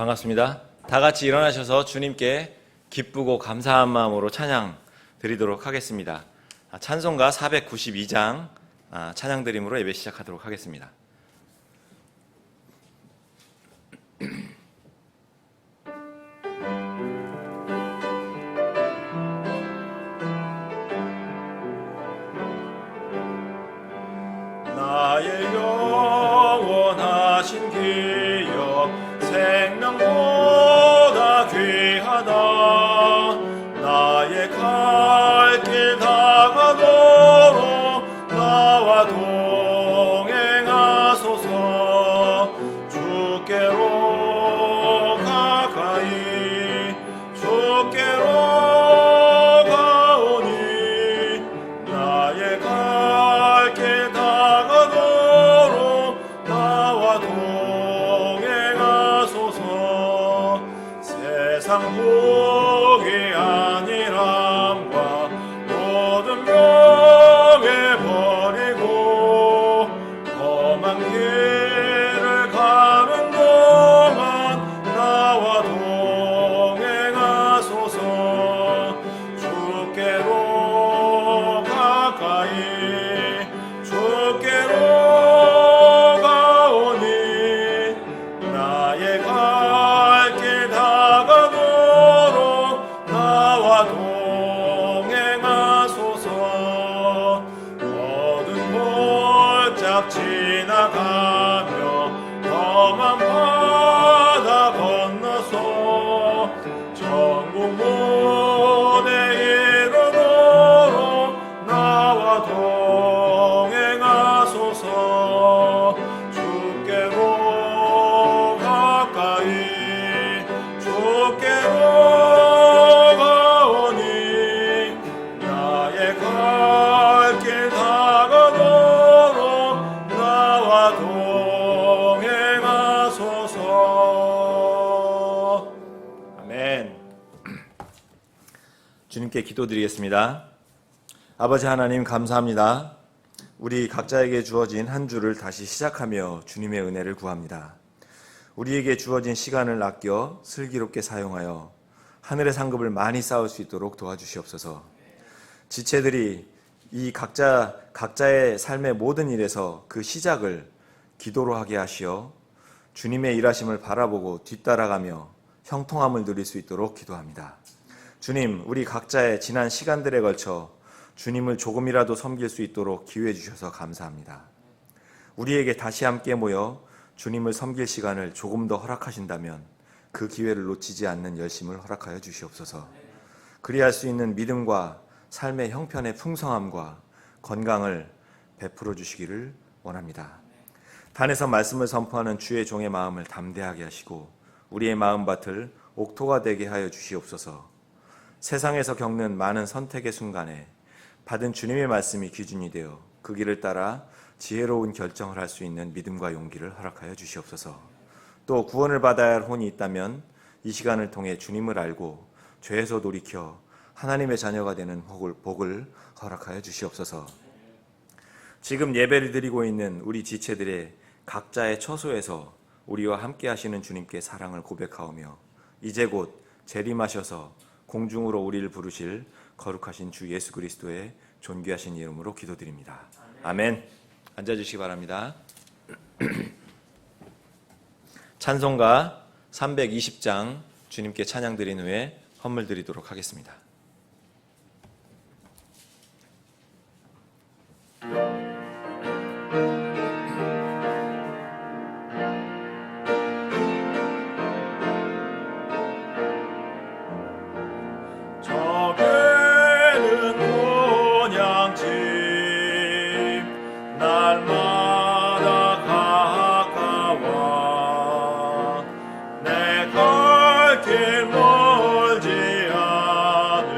반갑습니다. 다 같이 일어나셔서 주님께 기쁘고 감사한 마음으로 찬양 드리도록 하겠습니다. 찬송가 492장 찬양 드림으로 예배 시작하도록 하겠습니다. 나의 영원하신 기업 생명보다 귀하다. 나의 갈 길 다가도록 나와 동행하소서. 주께로 가까이 주께로 가오니 나의 갈 길 다가도록 나와 동행하소서. 세상 복이 아니람과 모든 명예 버리고 험한 길을 가는 동안 나와 동행하소서. 주께로 가까이 주께로 가오니 나의 갈 길 다가도록 나와 동행하소서. 모든 골짝 지나가며 험한 바다 건너서 천국 문에 이르도록 나와 동행하소서. 주께로 가까이 주께로 가오니 나의 갈 길 다가도록 나와 동행하소서. 아멘. 주님께 기도드리겠습니다. 아버지 하나님, 감사합니다. 우리 각자에게 주어진 한 주를 다시 시작하며 주님의 은혜를 구합니다. 우리에게 주어진 시간을 아껴 슬기롭게 사용하여 하늘의 상급을 많이 쌓을 수 있도록 도와주시옵소서. 지체들이 이 각자의 삶의 모든 일에서 그 시작을 기도로 하게 하시어 주님의 일하심을 바라보고 뒤따라가며 형통함을 누릴 수 있도록 기도합니다. 주님, 우리 각자의 지난 시간들에 걸쳐 주님을 조금이라도 섬길 수 있도록 기회 주셔서 감사합니다. 우리에게 다시 함께 모여 주님을 섬길 시간을 조금 더 허락하신다면 그 기회를 놓치지 않는 열심을 허락하여 주시옵소서. 그리할 수 있는 믿음과 삶의 형편의 풍성함과 건강을 베풀어 주시기를 원합니다. 단에서 말씀을 선포하는 주의 종의 마음을 담대하게 하시고 우리의 마음밭을 옥토가 되게 하여 주시옵소서. 세상에서 겪는 많은 선택의 순간에 받은 주님의 말씀이 기준이 되어 그 길을 따라 지혜로운 결정을 할 수 있는 믿음과 용기를 허락하여 주시옵소서. 또 구원을 받아야 할 혼이 있다면 이 시간을 통해 주님을 알고 죄에서 돌이켜 하나님의 자녀가 되는 복을 허락하여 주시옵소서. 지금 예배를 드리고 있는 우리 지체들의 각자의 처소에서 우리와 함께 하시는 주님께 사랑을 고백하오며 이제 곧 재림하셔서 공중으로 우리를 부르실 거룩하신 주 예수 그리스도의 존귀하신 이름으로 기도드립니다. 아멘. 앉아주시기 바랍니다. 찬송가 320장 주님께 찬양 드린 후에 헌물 드리도록 하겠습니다. 저배는 곤양짐 날마다 가까워 내 갈 길 멀지 않아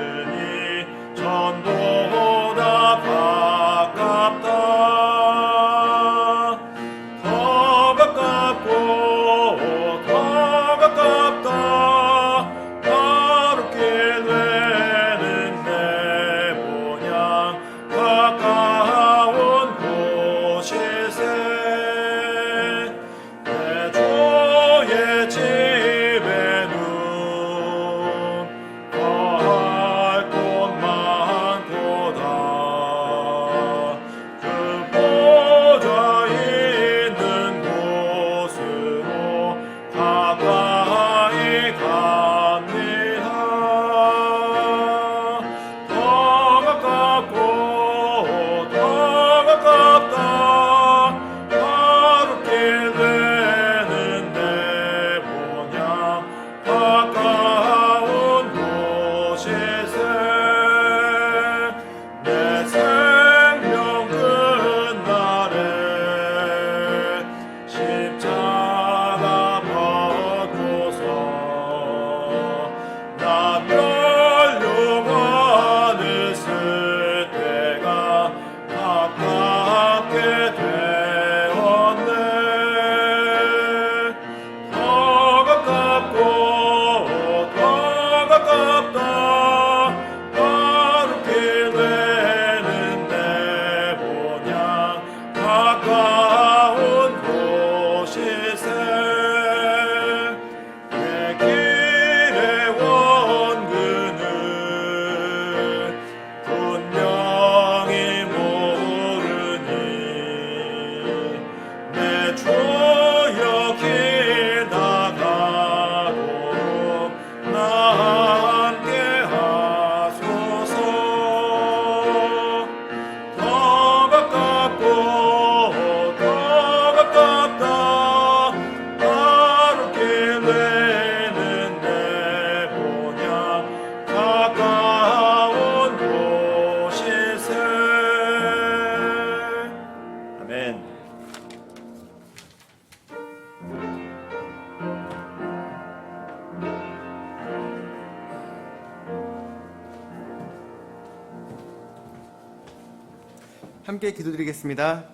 함께 기도드리겠습니다.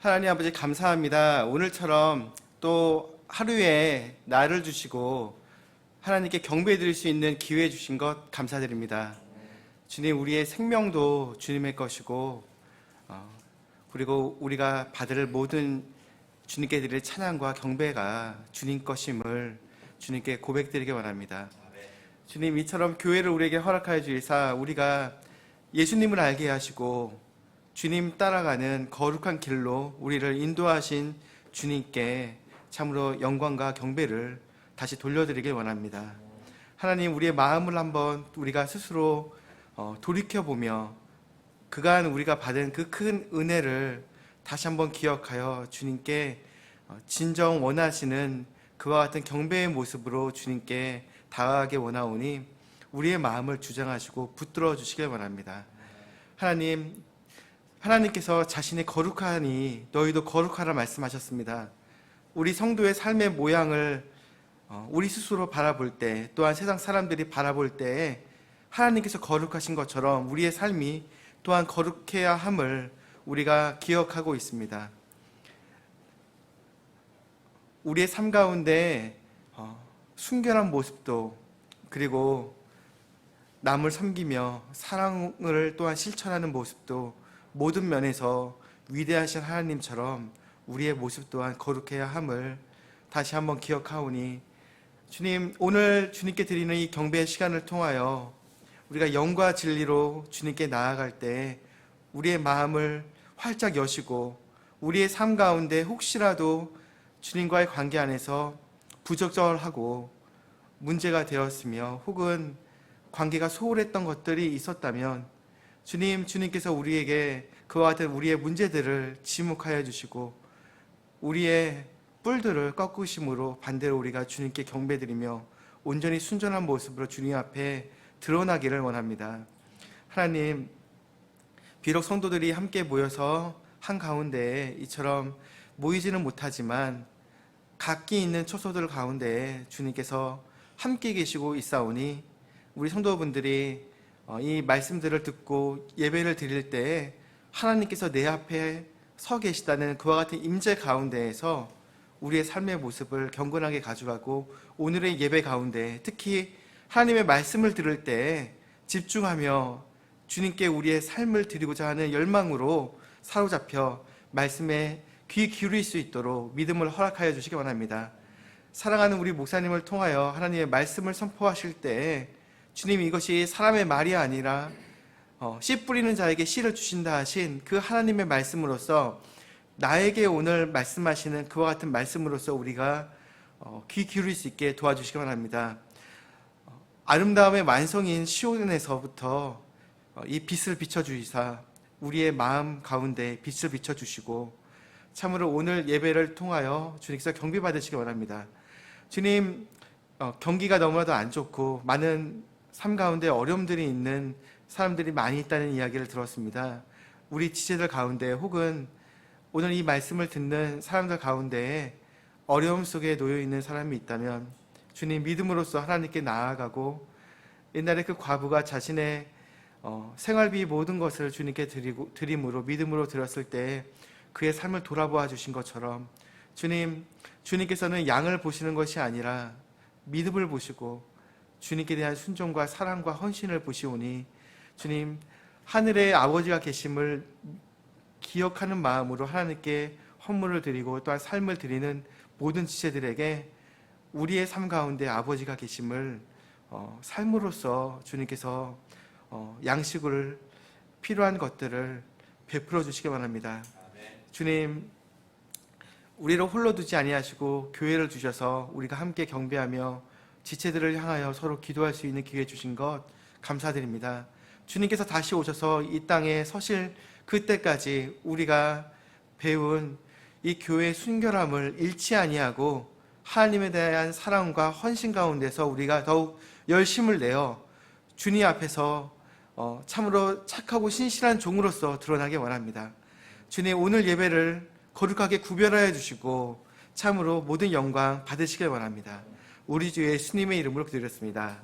하나님 아버지 감사합니다. 오늘처럼 또 하루에 날을 주시고 하나님께 경배드릴 수 있는 기회 주신 것 감사드립니다. 주님, 우리의 생명도 주님의 것이고 그리고 우리가 받을 모든 주님께 드릴 찬양과 경배가 주님 것임을 주님께 고백드리기 원합니다. 주님, 이처럼 교회를 우리에게 허락하여 주시사 우리가 예수님을 알게 하시고 주님 따라가는 거룩한 길로 우리를 인도하신 주님께 참으로 영광과 경배를 다시 돌려드리길 원합니다. 하나님, 우리의 마음을 한번 우리가 스스로 돌이켜보며 그간 우리가 받은 그 큰 은혜를 다시 한번 기억하여 주님께 진정 원하시는 그와 같은 경배의 모습으로 주님께 다가가게 원하오니 우리의 마음을 주장하시고 붙들어 주시길 원합니다. 하나님, 하나님께서 자신이 거룩하니 너희도 거룩하라 말씀하셨습니다. 우리 성도의 삶의 모양을 우리 스스로 바라볼 때, 또한 세상 사람들이 바라볼 때에 하나님께서 거룩하신 것처럼 우리의 삶이 또한 거룩해야 함을 우리가 기억하고 있습니다. 우리의 삶 가운데 순결한 모습도, 그리고 남을 섬기며 사랑을 또한 실천하는 모습도 모든 면에서 위대하신 하나님처럼 우리의 모습 또한 거룩해야 함을 다시 한번 기억하오니 주님, 오늘 주님께 드리는 이 경배의 시간을 통하여 우리가 영과 진리로 주님께 나아갈 때 우리의 마음을 활짝 여시고 우리의 삶 가운데 혹시라도 주님과의 관계 안에서 부적절하고 문제가 되었으며 혹은 관계가 소홀했던 것들이 있었다면 주님께서 우리에게 그와 같은 우리의 문제들을 지목하여 주시고 우리의 뿔들을 꺾으심으로 반대로 우리가 주님께 경배드리며 온전히 순전한 모습으로 주님 앞에 드러나기를 원합니다. 하나님, 비록 성도들이 함께 모여서 한가운데 이처럼 모이지는 못하지만 각기 있는 처소들 가운데 주님께서 함께 계시고 있사오니 우리 성도분들이 이 말씀들을 듣고 예배를 드릴 때에 하나님께서 내 앞에 서 계시다는 그와 같은 임재 가운데에서 우리의 삶의 모습을 경건하게 가져가고 오늘의 예배 가운데 특히 하나님의 말씀을 들을 때 집중하며 주님께 우리의 삶을 드리고자 하는 열망으로 사로잡혀 말씀에 귀 기울일 수 있도록 믿음을 허락하여 주시기 원합니다. 사랑하는 우리 목사님을 통하여 하나님의 말씀을 선포하실 때 주님, 이것이 사람의 말이 아니라 씨 뿌리는 자에게 씨를 주신다 하신 그 하나님의 말씀으로서 나에게 오늘 말씀하시는 그와 같은 말씀으로서 우리가 귀 기울일 수 있게 도와주시기 원합니다. 아름다움의 완성인 시온에서부터 이 빛을 비춰주시사 우리의 마음 가운데 빛을 비춰주시고 참으로 오늘 예배를 통하여 주님께서 경배받으시기 원합니다. 주님, 경기가 너무나도 안 좋고 많은 삶 가운데 어려움들이 있는 사람들이 많이 있다는 이야기를 들었습니다. 우리 지체들 가운데 혹은 오늘 이 말씀을 듣는 사람들 가운데 어려움 속에 놓여 있는 사람이 있다면 주님, 믿음으로써 하나님께 나아가고 옛날에 그 과부가 자신의 생활비 모든 것을 주님께 드림으로 믿음으로 드렸을 때 그의 삶을 돌아보아 주신 것처럼 주님께서는 양을 보시는 것이 아니라 믿음을 보시고 주님께 대한 순종과 사랑과 헌신을 보시오니 주님, 하늘의 아버지가 계심을 기억하는 마음으로 하나님께 헌물을 드리고 또한 삶을 드리는 모든 지체들에게 우리의 삶 가운데 아버지가 계심을 삶으로써 주님께서 양식을 필요한 것들을 베풀어 주시기 원합니다. 주님, 우리를 홀로 두지 아니하시고 교회를 주셔서 우리가 함께 경배하며 지체들을 향하여 서로 기도할 수 있는 기회 주신 것 감사드립니다. 주님께서 다시 오셔서 이 땅에 서실 그때까지 우리가 배운 이 교회의 순결함을 잃지 아니하고 하나님에 대한 사랑과 헌신 가운데서 우리가 더욱 열심을 내어 주님 앞에서 참으로 착하고 신실한 종으로서 드러나게 원합니다. 주님, 오늘 예배를 거룩하게 구별하여 주시고 참으로 모든 영광 받으시길 원합니다. 우리 주 예수님의 이름으로 기도드렸습니다.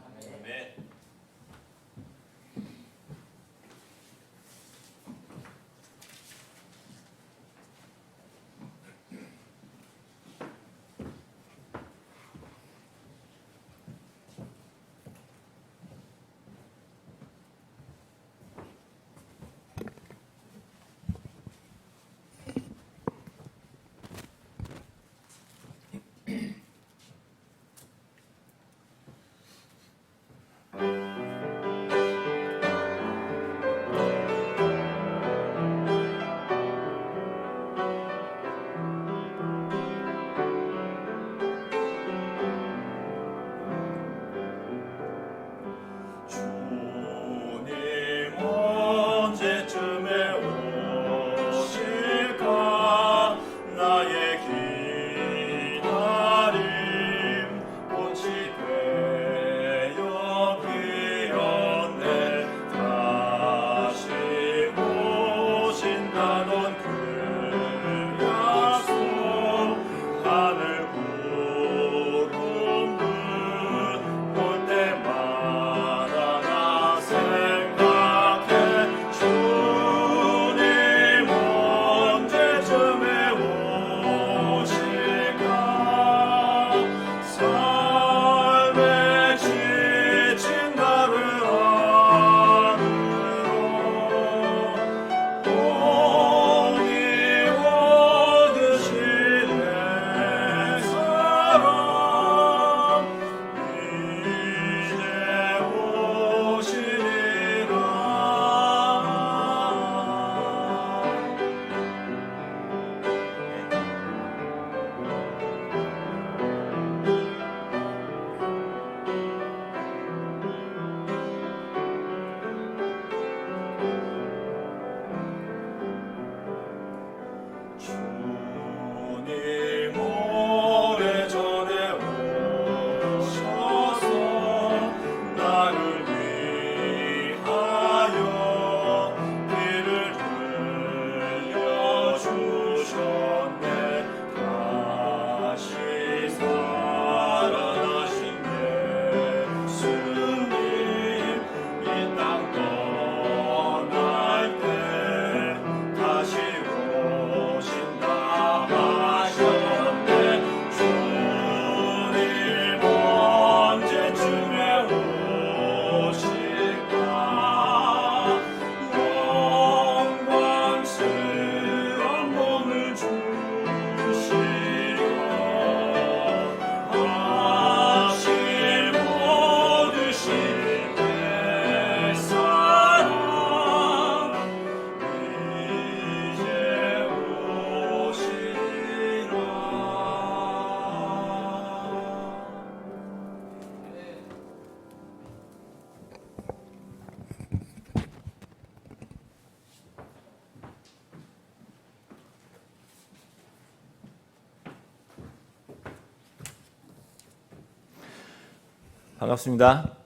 반갑습니다.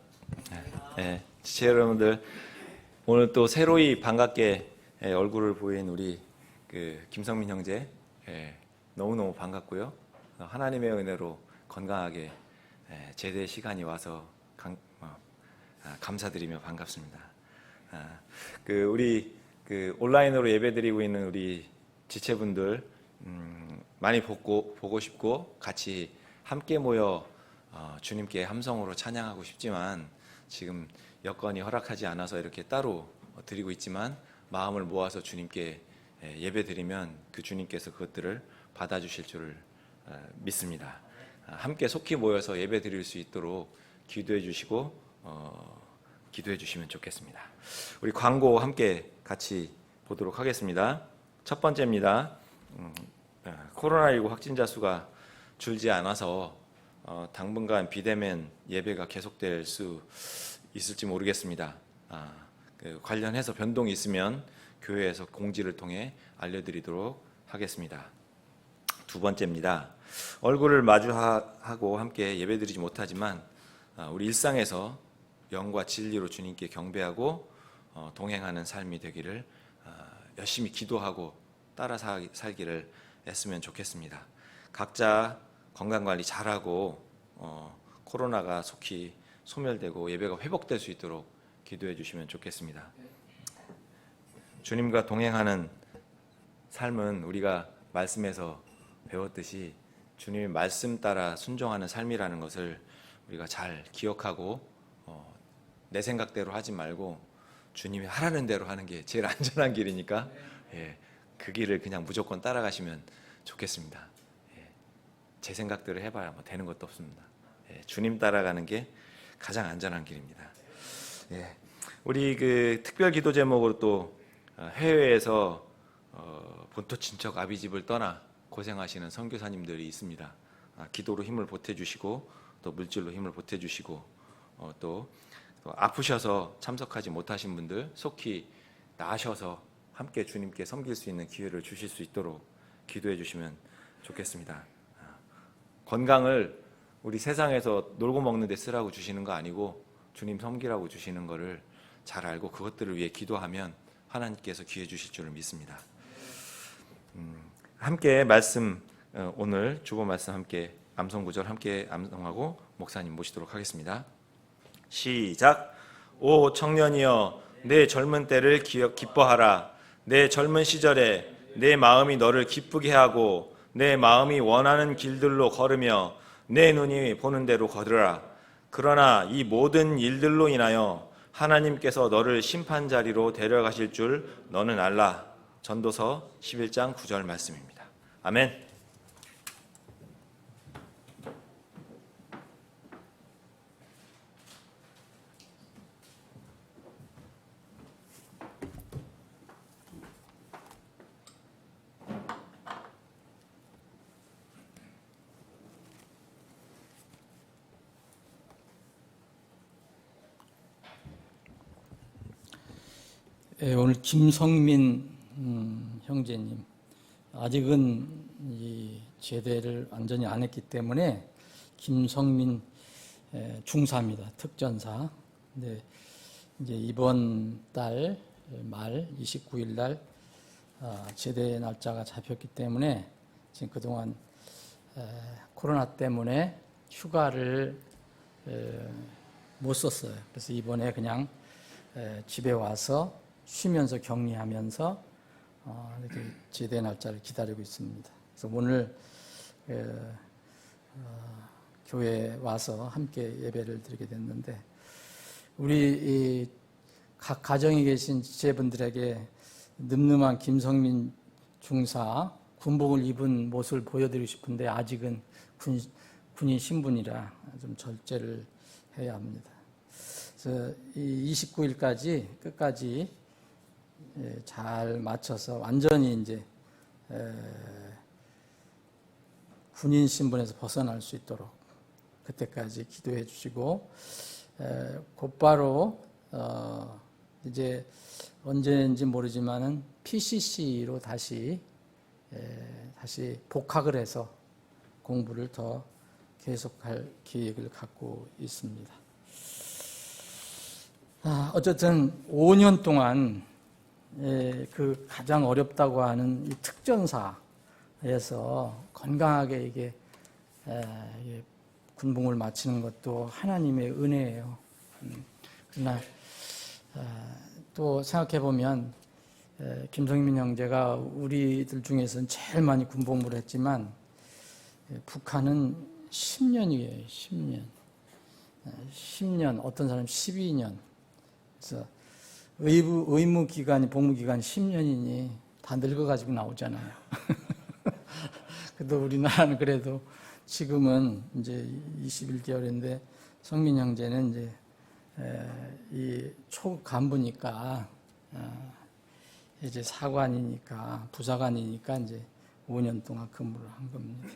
지체 여러분들, 오늘 또 새로이 반갑게 얼굴을 보인 우리 김성민 형제, 너무너무 반갑고요. 하나님의 은혜로 건강하게 제대 시간이 와서 감사드리며 반갑습니다. 우리 온라인으로 예배드리고 있는 우리 지체분들 많이 보고 싶고 같이 함께 모여 주님께 함성으로 찬양하고 싶지만 지금 여건이 허락하지 않아서 이렇게 따로 드리고 있지만 마음을 모아서 주님께 예배드리면 그 주님께서 그것들을 받아주실 줄을 믿습니다. 함께 속히 모여서 예배드릴 수 있도록 기도해 주시고 기도해 주시면 좋겠습니다. 우리 광고 함께 같이 보도록 하겠습니다. 첫 번째입니다. 코로나19 확진자 수가 줄지 않아서 당분간 비대면 예배가 계속될 수 있을지 모르겠습니다. 관련해서 변동이 있으면 교회에서 공지를 통해 알려드리도록 하겠습니다. 두 번째입니다. 얼굴을 마주하고 함께 예배드리지 못하지만 우리 일상에서 영과 진리로 주님께 경배하고 동행하는 삶이 되기를 열심히 기도하고 따라 살기를 애쓰면 좋겠습니다. 각자 건강관리 잘하고 코로나가 속히 소멸되고 예배가 회복될 수 있도록 기도해 주시면 좋겠습니다. 주님과 동행하는 삶은 우리가 말씀에서 배웠듯이 주님의 말씀 따라 순종하는 삶이라는 것을 우리가 잘 기억하고 내 생각대로 하지 말고 주님이 하라는 대로 하는 게 제일 안전한 길이니까 그 길을 그냥 무조건 따라가시면 좋겠습니다. 제 생각대로 해봐야 뭐 되는 것도 없습니다. 주님 따라가는 게 가장 안전한 길입니다. 우리 특별 기도 제목으로 또 해외에서 본토 친척 아비집을 떠나 고생하시는 선교사님들이 있습니다. 기도로 힘을 보태주시고 또 물질로 힘을 보태주시고 또 아프셔서 참석하지 못하신 분들 속히 나으셔서 함께 주님께 섬길 수 있는 기회를 주실 수 있도록 기도해 주시면 좋겠습니다. 건강을 우리 세상에서 놀고 먹는 데 쓰라고 주시는 거 아니고 주님 섬기라고 주시는 거를 잘 알고 그것들을 위해 기도하면 하나님께서 기회 주실 줄을 믿습니다. 함께 말씀, 오늘 주보 말씀 함께 암송 구절 함께 암송하고 목사님 모시도록 하겠습니다. 시작. 오 청년이여 내 젊은 때를 기뻐하라. 내 젊은 시절에 내 마음이 너를 기쁘게 하고 내 마음이 원하는 길들로 걸으며 내 눈이 보는 대로 걸으라. 그러나 이 모든 일들로 인하여 하나님께서 너를 심판 자리로 데려가실 줄 너는 알라. 전도서 11장 9절 말씀입니다. 아멘. 오늘 김성민 형제님 아직은 이 제대를 완전히 안 했기 때문에 김성민 중사입니다. 특전사. 근데 이제 이번 달 말 29일 날 제대 날짜가 잡혔기 때문에 지금 그동안 코로나 때문에 휴가를 못 썼어요. 그래서 이번에 그냥 집에 와서 쉬면서 격리하면서 이렇게 제대 날짜를 기다리고 있습니다. 그래서 오늘 교회에 와서 함께 예배를 드리게 됐는데 우리 각 가정에 계신 지체분들에게 늠름한 김성민 중사 군복을 입은 모습을 보여드리고 싶은데 아직은 군인 신분이라 좀 절제를 해야 합니다. 그래서 이 29일까지 끝까지 잘 맞춰서 완전히 이제 군인 신분에서 벗어날 수 있도록 그때까지 기도해 주시고 곧바로 이제 언제인지 모르지만은 PCC로 다시 복학을 해서 공부를 더 계속할 계획을 갖고 있습니다. 어쨌든 5년 동안 그 가장 어렵다고 하는 이 특전사에서 건강하게 이게 군복을 마치는 것도 하나님의 은혜예요. 그러나 또 생각해 보면 김성민 형제가 우리들 중에서는 제일 많이 군복무를 했지만 북한은 10년이에요. 10년. 10년, 어떤 사람 12년. 그래서 의무 기간이, 복무 기간이 10년이니 다 늙어가지고 나오잖아요. 그래도 우리나라는 그래도 지금은 이제 21개월인데 성민 형제는 이제 이 초간부니까 이제 사관이니까 부사관이니까 이제 5년 동안 근무를 한 겁니다.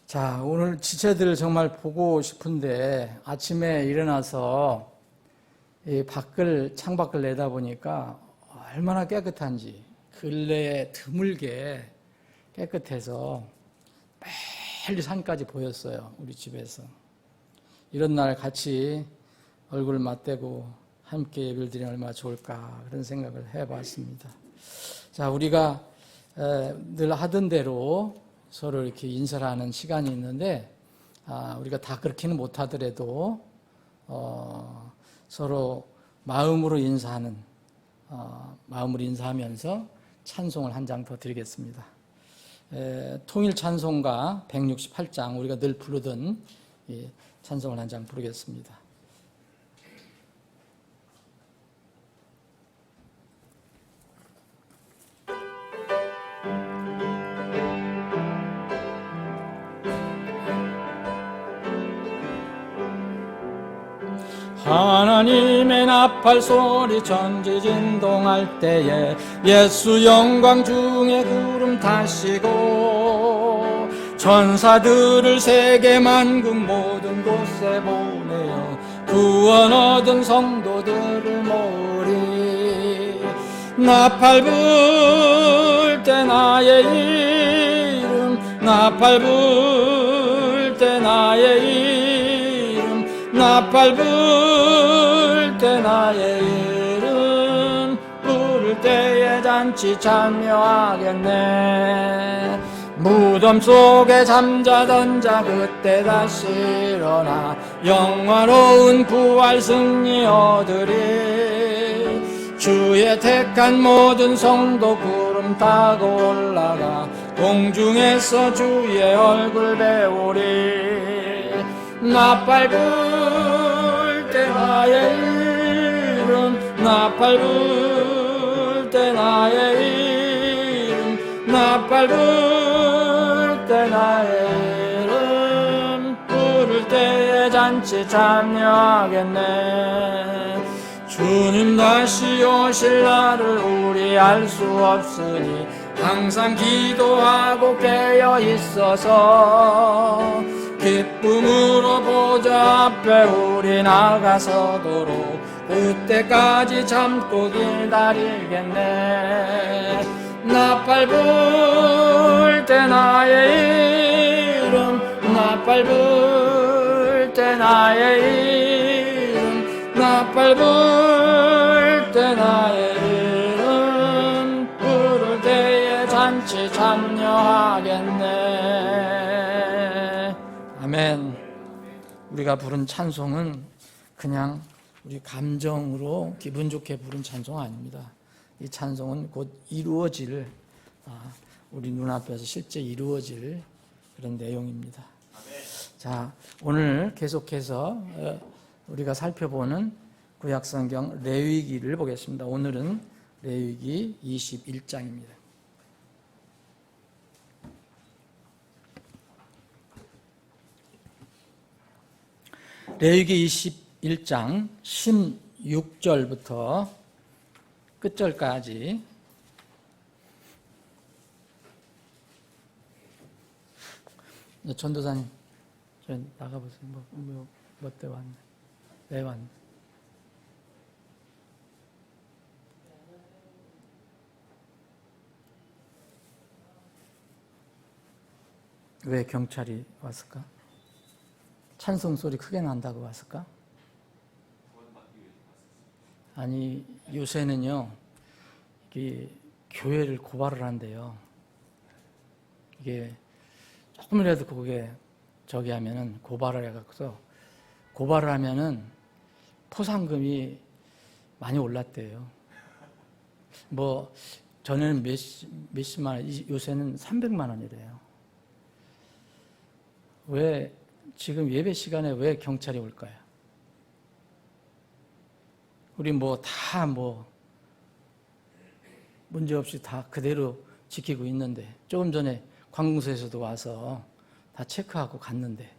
자, 오늘 지체들 정말 보고 싶은데 아침에 일어나서 이 창밖을 내다보니까 얼마나 깨끗한지, 근래에 드물게 깨끗해서 빨리 산까지 보였어요. 우리 집에서. 이런 날 같이 얼굴 맞대고 함께 예배를 드리면 얼마나 좋을까 그런 생각을 해봤습니다. 자, 우리가 늘 하던 대로 서로 이렇게 인사를 하는 시간이 있는데 우리가 다 그렇게는 못하더라도 서로 마음으로 인사하면서 찬송을 한 장 더 드리겠습니다. 통일 찬송가 168장 우리가 늘 부르던 이 찬송을 한 장 부르겠습니다. 하나님의 나팔 소리 전지진동할 때에 예수 영광 중에 구름 타시고 천사들을 세계 만국 모든 곳에 보내어 구원 얻은 성도들을 모으리. 나팔 불 때 나의 이름, 나팔 불 때 나의 이름, 나팔 불 때 나의 이름, 부를 때에 잔치 참여하겠네. 무덤 속에 잠자던 자 그때 다시 일어나 영화로운 부활 승리 얻으리. 주의 택한 모든 성도 구름 타고 올라가 공중에서 주의 얼굴 배우리. 나팔 불 때 나의 이름, 나팔 불 때 나의 이름, 나팔 불 때 나의 이름, 부를 때에 잔치 참여하겠네. 주님 다시 오실 날을 우리 알 수 없으니 항상 기도하고 깨어 있어서 기쁨으로 보좌 앞에 우리 나가서도록 그때까지 참고 기다리겠네. 나팔 불 때 나의 이름, 나팔 불 때 나의 이름, 나팔 불 때 나의 이름, 부를 때에 잔치 참여하겠네. 아멘. 우리가 부른 찬송은 그냥 우리 감정으로 기분 좋게 부른 찬송 아닙니다. 이 찬송은 곧 이루어질, 우리 눈앞에서 실제 이루어질 그런 내용입니다. 자, 오늘 계속해서 우리가 살펴보는 구약성경 레위기를 보겠습니다. 오늘은 레위기 21장입니다. 레위기 21장 16절부터 끝절까지 전도사님, 저 나가보세요. 뭐 때 왔네? 왜 왔네? 왜 경찰이 왔을까? 찬송 소리 크게 난다고 왔을까? 아니 요새는요 이게 교회를 고발을 한대요. 이게 조금이라도 그게 저기 하면은 고발을 해갖고서 고발을 하면은 포상금이 많이 올랐대요. 뭐 전에는 몇십만 원, 요새는 300만 원이래요. 왜 지금 예배 시간에 왜 경찰이 올까요? 우리 뭐 다 뭐 문제 없이 다 그대로 지키고 있는데 조금 전에 관공서에서도 와서 다 체크하고 갔는데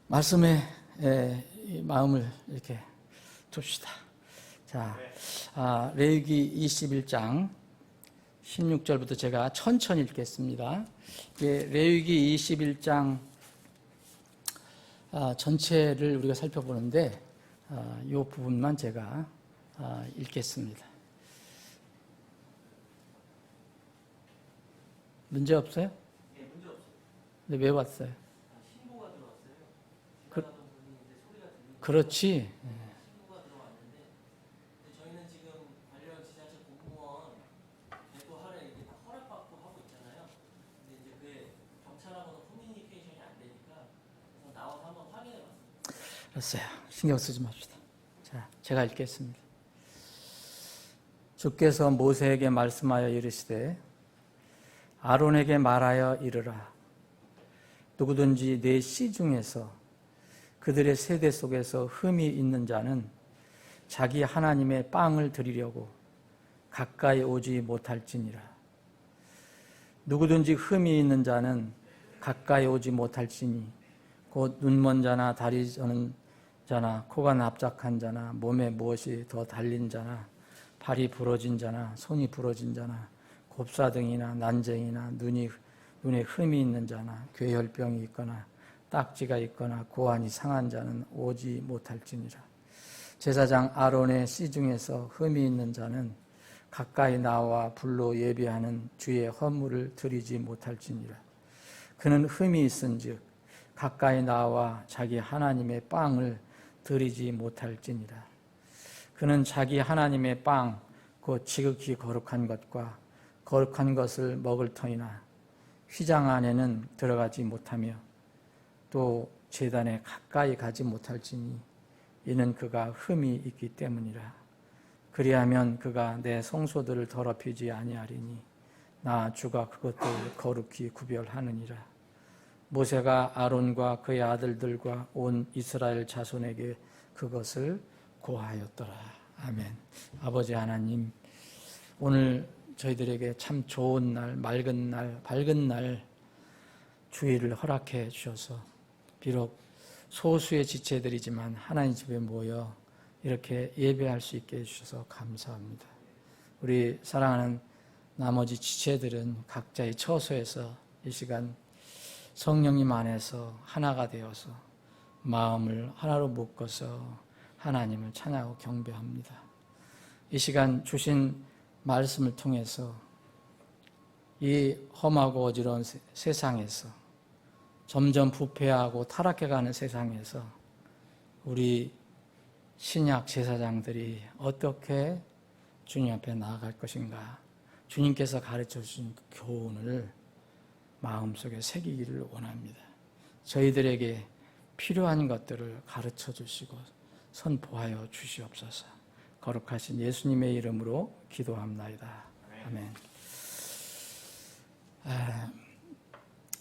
말씀에 이 마음을 이렇게 둡시다. 자, 레위기 21장 16절부터 제가 천천히 읽겠습니다. 레위기 21장 전체를 우리가 살펴보는데 이 부분만 제가 읽겠습니다. 문제 없어요? 네, 문제 없어요. 근데 왜 왔어요? 신고가 들어왔어요. 그- 지나가던 분이 이제 소리가 들리니까 그렇지. 신고가 들어왔는데 근데 저희는 지금 관련 지자체 공무원 제도하래 이게 다 허락받고 하고 있잖아요. 근데 이제 그게 경찰하고는 커뮤니케이션이 안 되니까 그래서 나와서 한번 확인해 봤습니다. 알았어요. 신경 쓰지 맙시다. 자, 제가 읽겠습니다. 주께서 모세에게 말씀하여 이르시되 아론에게 말하여 이르라. 누구든지 내 씨 중에서 그들의 세대 속에서 흠이 있는 자는 자기 하나님의 빵을 드리려고 가까이 오지 못할지니라. 누구든지 흠이 있는 자는 가까이 오지 못할지니 곧 눈먼 자나 다리 저는 자나 코가 납작한 자나 몸에 무엇이 더 달린 자나 발이 부러진 자나 손이 부러진 자나 곱사등이나 난쟁이나 눈에 흠이 있는 자나 괴혈병이 있거나 딱지가 있거나 고환이 상한 자는 오지 못할지니라. 제사장 아론의 씨 중에서 흠이 있는 자는 가까이 나와 불로 예비하는 주의 헌물을 드리지 못할지니라. 그는 흠이 있은즉 가까이 나와 자기 하나님의 빵을 드리지 못할지니라. 그는 자기 하나님의 빵 곧 지극히 거룩한 것과 거룩한 것을 먹을 터이나 휘장 안에는 들어가지 못하며 또 제단에 가까이 가지 못할지니 이는 그가 흠이 있기 때문이라. 그리하면 그가 내 성소들을 더럽히지 아니하리니 나 주가 그것들을 거룩히 구별하느니라. 모세가 아론과 그의 아들들과 온 이스라엘 자손에게 그것을 고하였더라. 아멘. 아버지 하나님, 오늘 저희들에게 참 좋은 날, 맑은 날, 밝은 날 주의를 허락해 주셔서 비록 소수의 지체들이지만 하나님 집에 모여 이렇게 예배할 수 있게 해주셔서 감사합니다. 우리 사랑하는 나머지 지체들은 각자의 처소에서 이 시간 성령님 안에서 하나가 되어서 마음을 하나로 묶어서 하나님을 찬양하고 경배합니다. 이 시간 주신 말씀을 통해서 이 험하고 어지러운 세상에서 점점 부패하고 타락해가는 세상에서 우리 신약 제사장들이 어떻게 주님 앞에 나아갈 것인가, 주님께서 가르쳐 주신 그 교훈을 마음속에 새기기를 원합니다. 저희들에게 필요한 것들을 가르쳐 주시고 선포하여 주시옵소서. 거룩하신 예수님의 이름으로 기도합나이다. 아멘.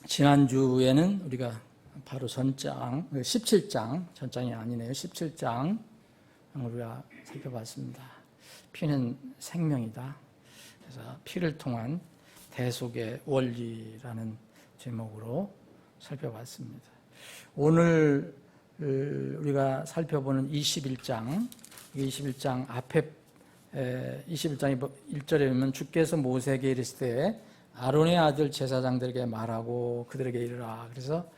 지난주에는 우리가 바로 전장 17장, 전장이 아니네요. 17장 우리가 살펴봤습니다. 피는 생명이다. 그래서 피를 통한 대속의 원리라는 제목으로 살펴봤습니다. 오늘 우리가 살펴보는 21장 앞에 21장 1절에 보면 주께서 모세에게 이르시되 아론의 아들 제사장들에게 말하고 그들에게 이르라. 그래서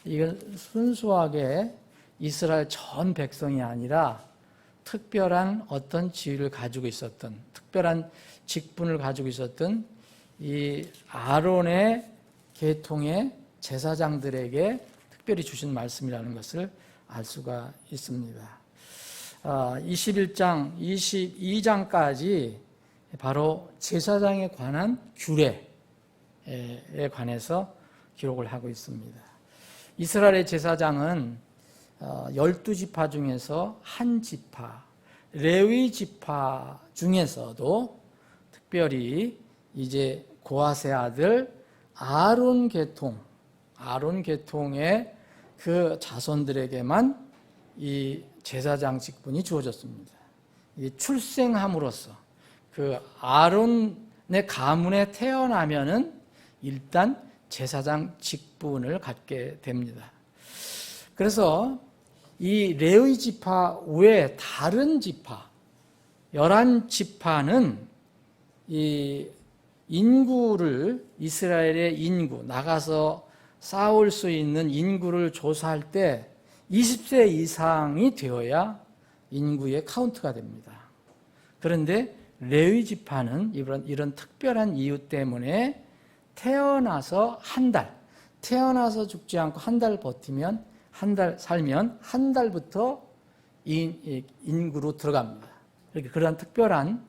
이건 순수하게 이스라엘 전 백성이 아니라 특별한 어떤 지위를 가지고 있었던, 특별한 직분을 가지고 있었던 이 아론의 계통의 제사장들에게 특별히 주신 말씀이라는 것을 알 수가 있습니다. 21장, 22장까지 바로 제사장에 관한 규례에 관해서 기록을 하고 있습니다. 이스라엘의 제사장은 12지파 중에서 한 지파, 레위 지파 중에서도 특별히 이제 고핫의 아들 아론 계통의 그 자손들에게만 이 제사장 직분이 주어졌습니다. 이 출생함으로써 그 아론의 가문에 태어나면은 일단 제사장 직분을 갖게 됩니다. 그래서 이 레위 지파 외에 다른 지파 11지파는 이 인구를 이스라엘의 인구 나가서 싸울 수 있는 인구를 조사할 때 20세 이상이 되어야 인구의 카운트가 됩니다. 그런데 레위 지파는 이런 특별한 이유 때문에 태어나서 태어나서 죽지 않고 한 달 버티면 한 달 살면 한 달부터 인구로 들어갑니다. 이렇게 그런 특별한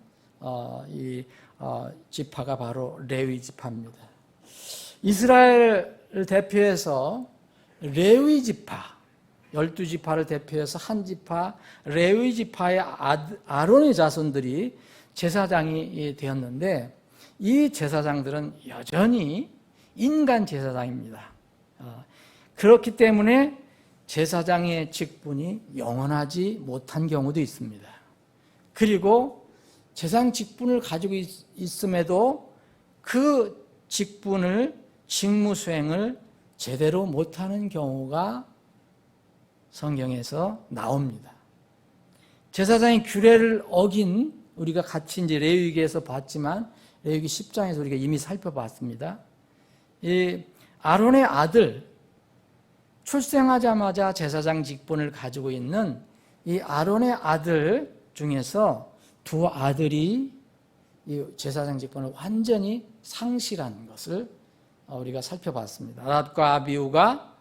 지파가 바로 레위 지파입니다. 이스라엘을 대표해서 레위 지파 12지파를 대표해서 한 지파 레위 지파의 아론의 자손들이 제사장이 되었는데 이 제사장들은 여전히 인간 제사장입니다. 그렇기 때문에 제사장의 직분이 영원하지 못한 경우도 있습니다. 그리고 제사장 직분을 가지고 있음에도 그 직무 수행을 제대로 못하는 경우가 성경에서 나옵니다. 제사장의 규례를 어긴 우리가 같이 이제 레위기에서 봤지만 레위기 10장에서 우리가 이미 살펴봤습니다. 이 아론의 아들 출생하자마자 제사장 직분을 가지고 있는 이 아론의 아들 중에서 두 아들이 이 제사장 직분을 완전히 상실한 것을 우리가 살펴봤습니다. 나답과 아비후가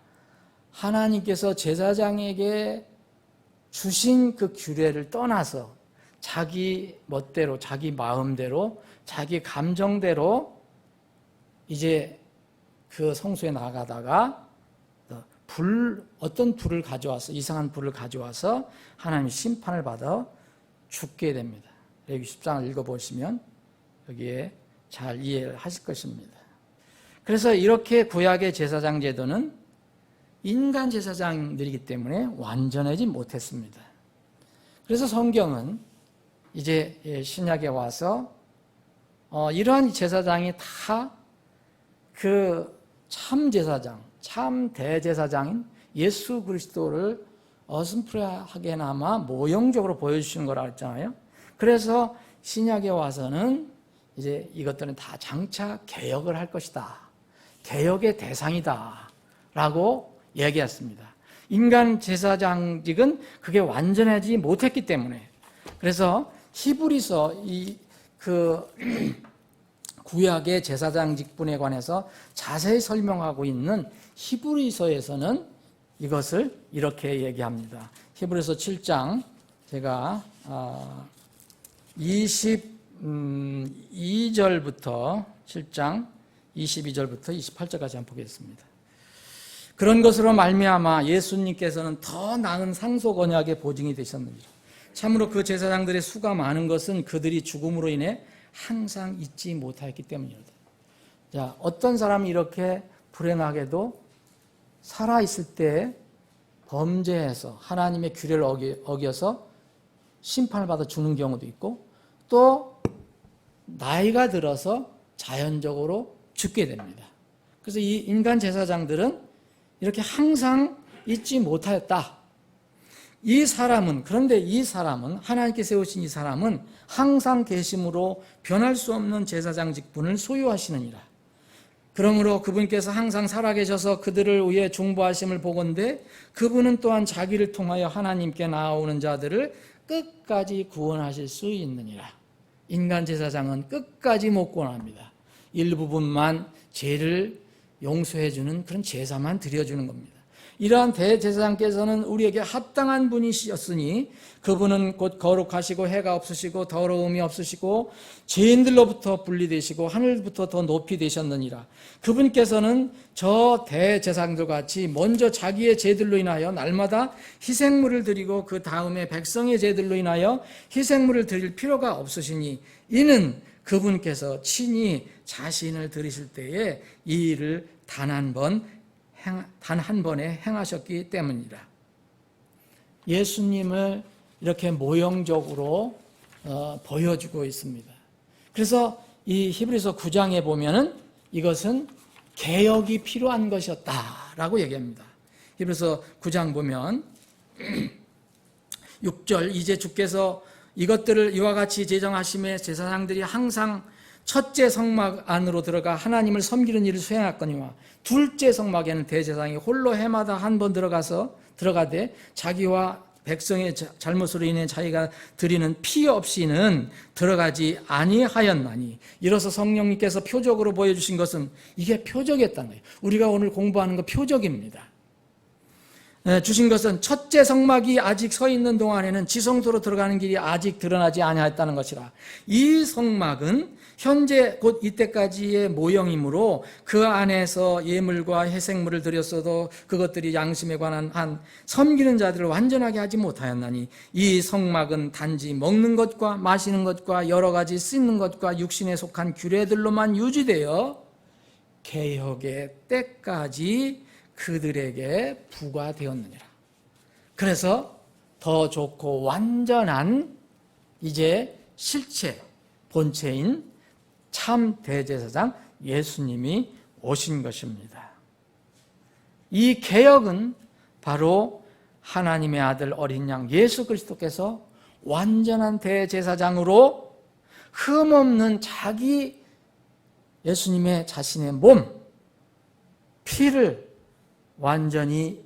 하나님께서 제사장에게 주신 그 규례를 떠나서 자기 멋대로, 자기 마음대로, 자기 감정대로 이제 그 성소에 나가다가 어떤 불을 가져와서 이상한 불을 가져와서 하나님의 심판을 받아 죽게 됩니다. 레위기 10장을 읽어보시면 여기에 잘 이해를 하실 것입니다. 그래서 이렇게 구약의 제사장 제도는 인간 제사장들이기 때문에 완전하지 못했습니다. 그래서 성경은 이제 신약에 와서 이러한 제사장이 다 그 참 제사장, 참 대제사장인 예수 그리스도를 어슴푸레하게나마 모형적으로 보여주시는 거라 했잖아요. 그래서 신약에 와서는 이제 이것들은 다 장차 개혁을 할 것이다. 개혁의 대상이다. 라고 얘기했습니다. 인간 제사장직은 그게 완전하지 못했기 때문에 그래서 히브리서 구약의 제사장 직분에 관해서 자세히 설명하고 있는 히브리서에서는 이것을 이렇게 얘기합니다. 히브리서 7장 제가 22절부터 7장 22절부터 28절까지 한번 보겠습니다. 그런 것으로 말미암아 예수님께서는 더 나은 상속 언약의 보증이 되셨느니라. 참으로 그 제사장들의 수가 많은 것은 그들이 죽음으로 인해 항상 잊지 못하였기 때문이다. 자, 어떤 사람이 이렇게 불행하게도 살아있을 때 범죄해서 하나님의 규례를 어겨서 심판을 받아 죽는 경우도 있고 또 나이가 들어서 자연적으로 죽게 됩니다. 그래서 이 인간 제사장들은 이렇게 항상 잊지 못하였다. 그런데 이 사람은 하나님께 세우신 이 사람은 항상 계심으로 변할 수 없는 제사장 직분을 소유하시느니라. 그러므로 그분께서 항상 살아계셔서 그들을 위해 중보하심을 보건대 그분은 또한 자기를 통하여 하나님께 나아오는 자들을 끝까지 구원하실 수 있느니라. 인간 제사장은 끝까지 못 구원합니다. 일부분만 죄를 용서해주는 그런 제사만 드려주는 겁니다. 이러한 대제사장께서는 우리에게 합당한 분이셨으니 그분은 곧 거룩하시고 해가 없으시고 더러움이 없으시고 죄인들로부터 분리되시고 하늘부터 더 높이 되셨느니라. 그분께서는 저 대제사장들 같이 먼저 자기의 죄들로 인하여 날마다 희생물을 드리고 그 다음에 백성의 죄들로 인하여 희생물을 드릴 필요가 없으시니 이는 그분께서 친히 자신을 드리실 때에 이 일을 단 한 번에 행하셨기 때문이라. 예수님을 이렇게 모형적으로 보여주고 있습니다. 그래서 이 히브리서 9장에 보면은 이것은 개혁이 필요한 것이었다라고 얘기합니다. 히브리서 9장 보면 6절 이제 주께서 이것들을 이와 같이 제정하심에 제사장들이 항상 첫째 성막 안으로 들어가 하나님을 섬기는 일을 수행하거니와 둘째 성막에는 대제사장이 홀로 해마다 한 번 들어가되 자기와 백성의 잘못으로 인해 자기가 드리는 피 없이는 들어가지 아니하였나니 이로써 성령님께서 표적으로 보여주신 것은 이게 표적이었다는 거예요. 우리가 오늘 공부하는 거 표적입니다. 주신 것은 첫째 성막이 아직 서 있는 동안에는 지성소로 들어가는 길이 아직 드러나지 아니하였다는 것이라. 이 성막은 현재 곧 이때까지의 모형이므로 그 안에서 예물과 해생물을 드렸어도 그것들이 양심에 관한 한 섬기는 자들을 완전하게 하지 못하였나니 이 성막은 단지 먹는 것과 마시는 것과 여러 가지 씻는 것과 육신에 속한 규례들로만 유지되어 개혁의 때까지 그들에게 부과되었느니라. 그래서 더 좋고 완전한 이제 실체, 본체인 참 대제사장 예수님이 오신 것입니다. 이 개혁은 바로 하나님의 아들 어린 양 예수 그리스도께서 완전한 대제사장으로 흠없는 자기 예수님의 자신의 몸, 피를 완전히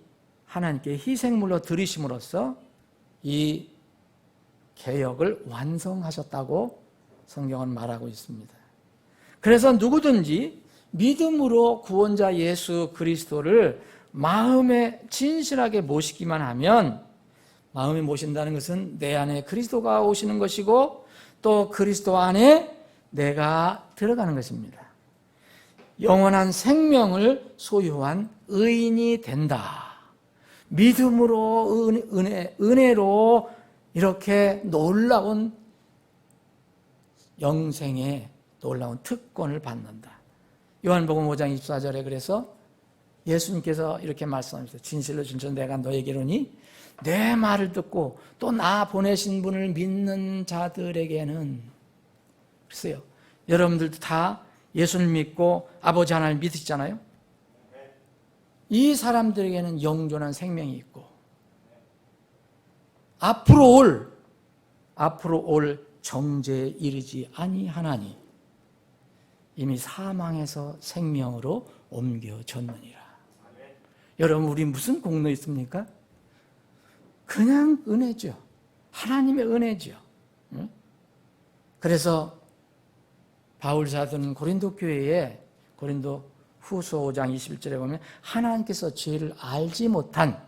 하나님께 희생물로 드리심으로써 이 개혁을 완성하셨다고 성경은 말하고 있습니다. 그래서 누구든지 믿음으로 구원자 예수 그리스도를 마음에 진실하게 모시기만 하면, 마음에 모신다는 것은 내 안에 그리스도가 오시는 것이고 또 그리스도 안에 내가 들어가는 것입니다. 영원한 생명을 소유한 의인이 된다. 믿음으로 은혜로 이렇게 놀라운 영생의 놀라운 특권을 받는다. 요한복음 5장 24절에 그래서 예수님께서 이렇게 말씀하셨어요. 진실로 진실로 내가 너에게로니 내 말을 듣고 또 나 보내신 분을 믿는 자들에게는, 글쎄요, 여러분들도 다 예수를 믿고 아버지 하나님을 믿으시잖아요. 이 사람들에게는 영존한 생명이 있고 앞으로 올 정죄에 이르지 아니하나니 이미 사망에서 생명으로 옮겨졌느니라. 여러분, 우리 무슨 공로 있습니까? 그냥 은혜죠. 하나님의 은혜죠. 그래서 바울 사도는 고린도 교회에 고린도 후서 5장 21절에 보면 하나님께서 죄를 알지 못한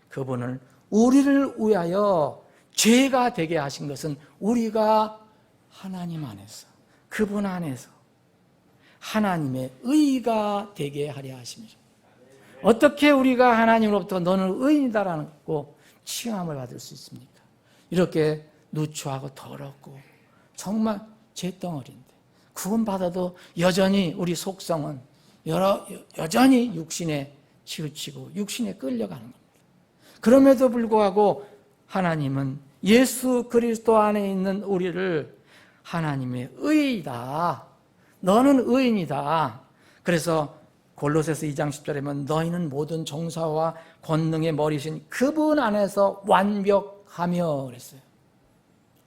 그분을 우리를 위하여 죄가 되게 하신 것은 우리가 하나님 안에서, 그분 안에서 하나님의 의가 되게 하려 하심이죠. 어떻게 우리가 하나님으로부터 너는 의인이다라고 칭함을 받을 수 있습니까? 이렇게 누추하고 더럽고 정말 죄덩어리인데 구원받아도 여전히 우리 속성은 여전히 육신에 치우치고 육신에 끌려가는 겁니다. 그럼에도 불구하고 하나님은 예수 그리스도 안에 있는 우리를 하나님의 의이다, 너는 의인이다. 그래서 골로새서 2장 10절에 보면 너희는 모든 정사와 권능의 머리신 그분 안에서 완벽하며 그랬어요.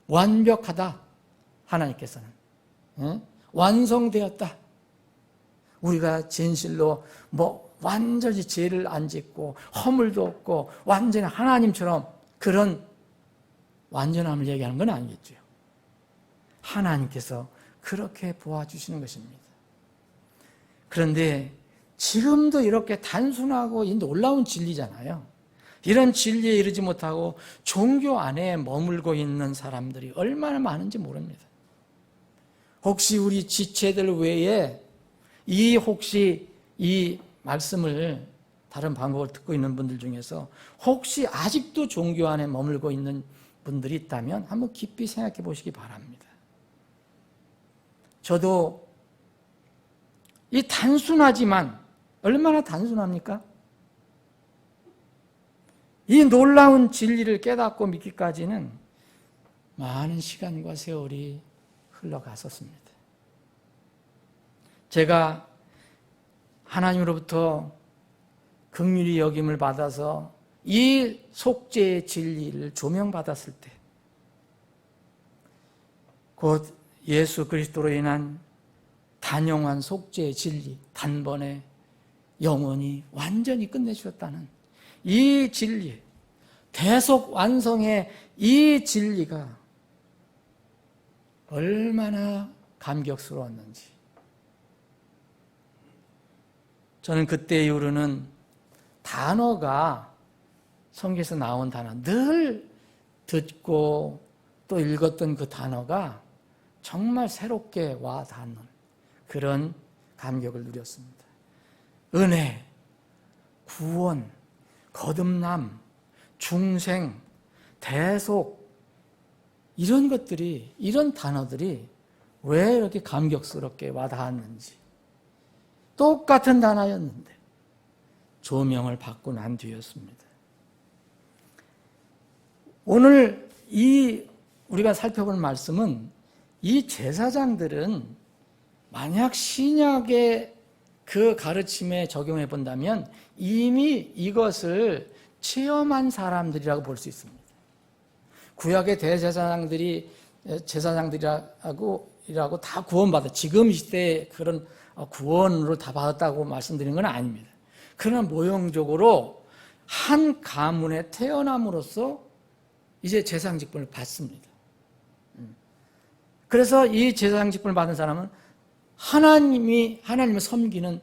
완벽하다. 하나님께서는 완성되었다. 우리가 진실로 완전히 죄를 안 짓고 허물도 없고 완전히 하나님처럼 그런 완전함을 얘기하는 건 아니겠죠. 하나님께서 그렇게 보아주시는 것입니다. 그런데 지금도 이렇게 단순하고 이 놀라운 진리잖아요. 이런 진리에 이르지 못하고 종교 안에 머물고 있는 사람들이 얼마나 많은지 모릅니다. 혹시 우리 지체들 외에 혹시 이 말씀을 다른 방법을 듣고 있는 분들 중에서 혹시 아직도 종교 안에 머물고 있는 분들이 있다면 한번 깊이 생각해 보시기 바랍니다. 저도 이 단순하지만 얼마나 단순합니까? 이 놀라운 진리를 깨닫고 믿기까지는 많은 시간과 세월이 흘러갔었습니다. 제가 하나님으로부터 긍휼히 여김을 받아서 이 속죄의 진리를 조명받았을 때, 곧 예수 그리스도로 인한 단용한 속죄의 진리, 단번에 영원히 완전히 끝내주셨다는 이 진리, 대속 완성의 이 진리가 얼마나 감격스러웠는지, 저는 그때 이후로는 단어가 성경에서 나온 단어, 늘 듣고 또 읽었던 그 단어가 정말 새롭게 와 닿는 그런 감격을 누렸습니다. 은혜, 구원, 거듭남, 중생, 대속, 이런 것들이, 이런 단어들이 왜 이렇게 감격스럽게 와 닿았는지, 똑같은 단어였는데 조명을 받고 난 뒤였습니다. 오늘 우리가 살펴볼 말씀은 이 제사장들은 만약 신약의 그 가르침에 적용해 본다면 이미 이것을 체험한 사람들이라고 볼 수 있습니다. 구약의 제사장들이라고 다 구원받아, 지금 이 시대에 그런 구원으로 다 받았다고 말씀드린 건 아닙니다. 그러나 모형적으로 한 가문에 태어남으로써 이제 제사장 직분을 받습니다. 그래서 이 제사장 직분을 받은 사람은 하나님을 섬기는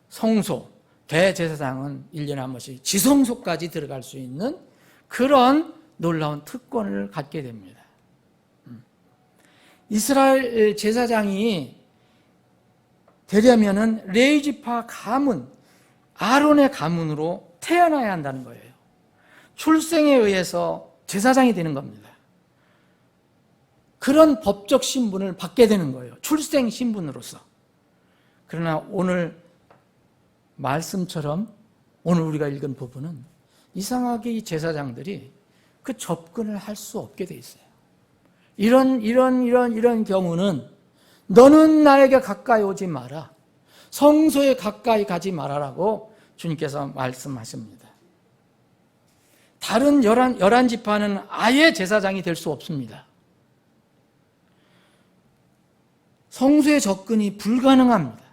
성소, 대제사장은 1년에 한 번씩 지성소까지 들어갈 수 있는 그런 놀라운 특권을 갖게 됩니다. 이스라엘 제사장이 되려면은 레위지파 가문, 아론의 가문으로 태어나야 한다는 거예요. 출생에 의해서 제사장이 되는 겁니다. 그런 법적 신분을 받게 되는 거예요. 출생 신분으로서. 그러나 오늘 말씀처럼 오늘 우리가 읽은 부분은 이상하게 이 제사장들이 그 접근을 할 수 없게 돼 있어요. 이런 경우는 너는 나에게 가까이 오지 마라. 성소에 가까이 가지 말아라고 주님께서 말씀하십니다. 다른 11지파는 아예 제사장이 될 수 없습니다. 성소에 접근이 불가능합니다.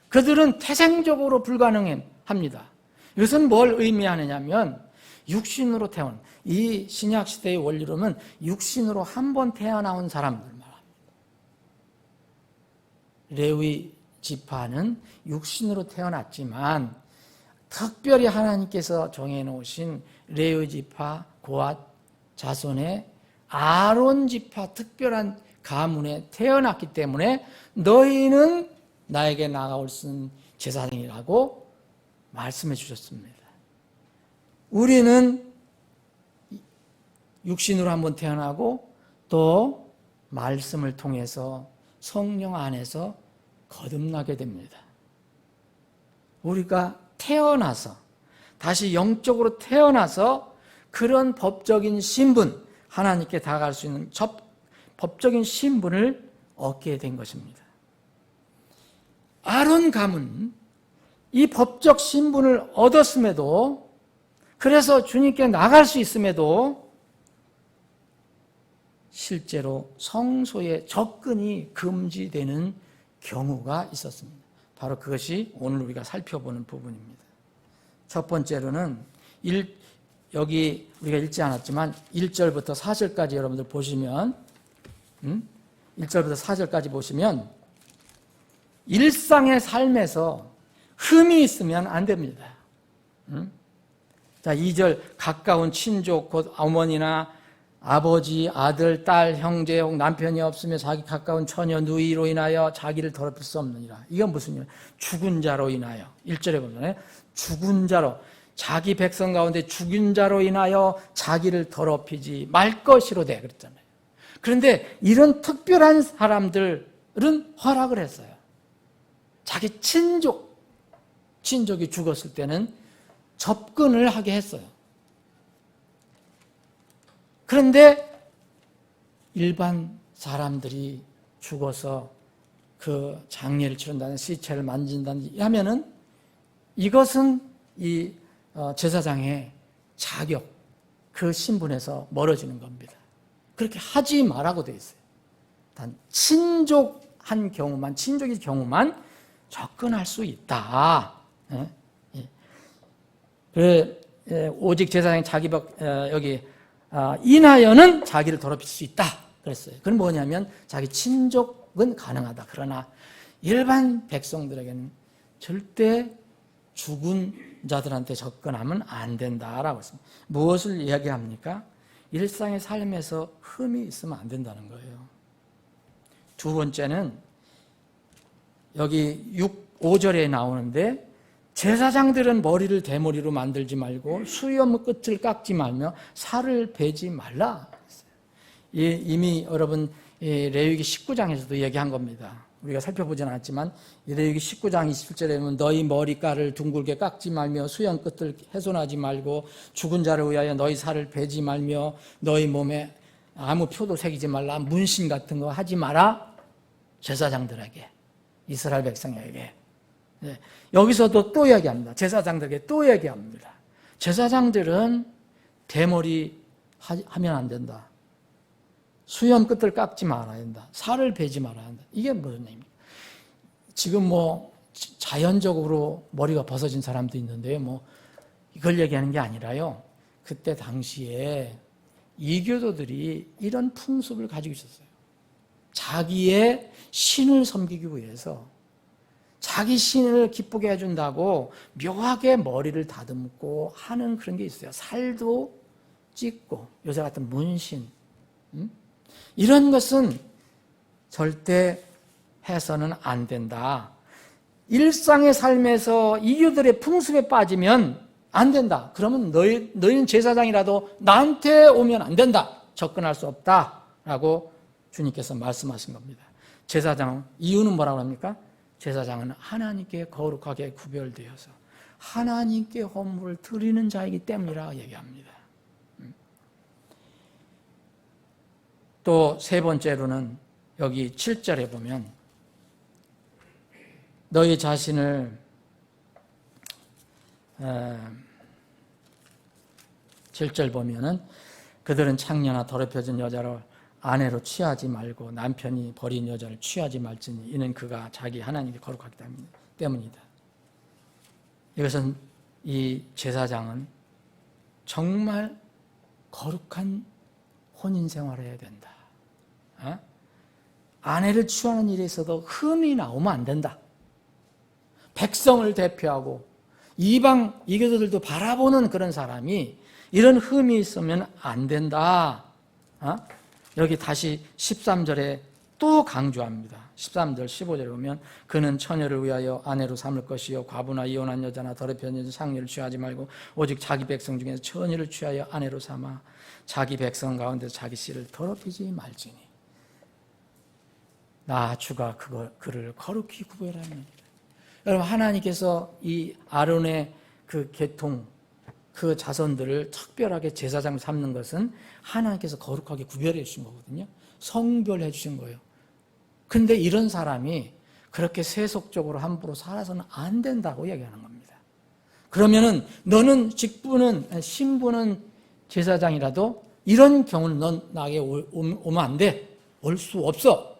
그들은 태생적으로 불가능합니다. 이것은 뭘 의미하느냐면 육신으로 태어난, 이 신약 시대의 원리로는 육신으로 한 번 태어나온 사람들 말합니다. 레위 지파는 육신으로 태어났지만 특별히 하나님께서 정해놓으신 레위 지파 고앗 자손의 아론 지파 특별한 가문에 태어났기 때문에 너희는 나에게 나아올 수 있는 제사장이라고 말씀해 주셨습니다. 우리는 육신으로 한번 태어나고 또 말씀을 통해서 성령 안에서 거듭나게 됩니다. 우리가 태어나서 다시 영적으로 태어나서 그런 법적인 신분, 하나님께 다가갈 수 있는 법적인 신분을 얻게 된 것입니다. 아론 가문, 이 법적 신분을 얻었음에도, 그래서 주님께 나갈 수 있음에도 실제로 성소에 접근이 금지되는 경우가 있었습니다. 바로 그것이 오늘 우리가 살펴보는 부분입니다. 첫 번째로는 여기 우리가 읽지 않았지만 1절부터 4절까지 여러분들 보시면 1절부터 4절까지 보시면 일상의 삶에서 흠이 있으면 안 됩니다. 자, 2절 가까운 친족 곧 어머니나 아버지, 아들, 딸, 형제, 혹 남편이 없으며 자기 가까운 처녀, 누이로 인하여 자기를 더럽힐 수 없느니라. 이건 무슨 일? 죽은 자로 인하여. 1절에 보면 죽은 자로, 자기 백성 가운데 죽은 자로 인하여 자기를 더럽히지 말 것이로되 그랬잖아요. 그런데 이런 특별한 사람들은 허락을 했어요. 자기 친족이 죽었을 때는 접근을 하게 했어요. 그런데 일반 사람들이 죽어서 그 장례를 치른다는 시체를 만진다든지 하면은 이것은 이 제사장의 자격, 그 신분에서 멀어지는 겁니다. 그렇게 하지 말라고 되어 있어요. 단 친족한 경우만, 친족의 경우만 접근할 수 있다. 오직 제사장이 자기 여기 인하여는 자기를 더럽힐 수 있다 그랬어요. 그건 뭐냐면 자기 친족은 가능하다. 그러나 일반 백성들에게는 절대 죽은 자들한테 접근하면 안 된다라고 했습니다. 무엇을 이야기합니까? 일상의 삶에서 흠이 있으면 안 된다는 거예요. 두 번째는 여기 5절에 나오는데 제사장들은 머리를 대머리로 만들지 말고 수염 끝을 깎지 말며 살을 베지 말라. 이미 여러분 레위기 19장에서도 얘기한 겁니다. 우리가 살펴보지는 않았지만 레위기 19장 27절에 보면 너희 머리깔을 둥글게 깎지 말며 수염 끝을 훼손하지 말고 죽은 자를 위하여 너희 살을 베지 말며 너희 몸에 아무 표도 새기지 말라. 문신 같은 거 하지 마라. 제사장들에게, 이스라엘 백성에게. 네. 여기서도 또 얘기합니다. 제사장들에게 또 얘기합니다. 제사장들은 대머리 하면 안 된다. 수염 끝을 깎지 말아야 된다. 살을 베지 말아야 한다. 이게 무슨 얘기입니까? 지금 자연적으로 머리가 벗어진 사람도 있는데요. 이걸 얘기하는 게 아니라요. 그때 당시에 이교도들이 이런 풍습을 가지고 있었어요. 자기의 신을 섬기기 위해서 자기 신을 기쁘게 해준다고 묘하게 머리를 다듬고 하는 그런 게 있어요. 살도 찍고 요새 같은 문신, 이런 것은 절대 해서는 안 된다. 일상의 삶에서 이교들의 풍습에 빠지면 안 된다. 그러면 너희는 제사장이라도 나한테 오면 안 된다. 접근할 수 없다라고 주님께서 말씀하신 겁니다. 제사장, 이유는 뭐라고 합니까? 제사장은 하나님께 거룩하게 구별되어서 하나님께 헌물을 드리는 자이기 때문이라 얘기합니다. 또 세 번째로는 여기 7절에 보면 너희 자신을 7절 보면은 그들은 창녀나 더럽혀진 여자를 아내로 취하지 말고 남편이 버린 여자를 취하지 말지니 이는 그가 자기 하나님께 거룩하기 때문이다. 이것은 이 제사장은 정말 거룩한 혼인 생활을 해야 된다. 아내를 취하는 일에 있어도 흠이 나오면 안 된다. 백성을 대표하고 이방 이교도들도 바라보는 그런 사람이 이런 흠이 있으면 안 된다. 여기 다시 13절에 또 강조합니다. 13절 15절에 보면 그는 처녀를 위하여 아내로 삼을 것이요 과부나 이혼한 여자나 더럽혀진 상녀를 취하지 말고 오직 자기 백성 중에서 처녀를 취하여 아내로 삼아 자기 백성 가운데서 자기 씨를 더럽히지 말지니 나 주가 그를 거룩히 구별하느니라. 여러분 하나님께서 이 아론의 그 계통 그 자손들을 특별하게 제사장 삼는 것은 하나님께서 거룩하게 구별해 주신 거거든요. 성별해 주신 거예요. 근데 이런 사람이 그렇게 세속적으로 함부로 살아서는 안 된다고 얘기하는 겁니다. 그러면은 너는 직분은 신분은 제사장이라도 이런 경우는 넌 나에게 오면 안 돼. 올 수 없어.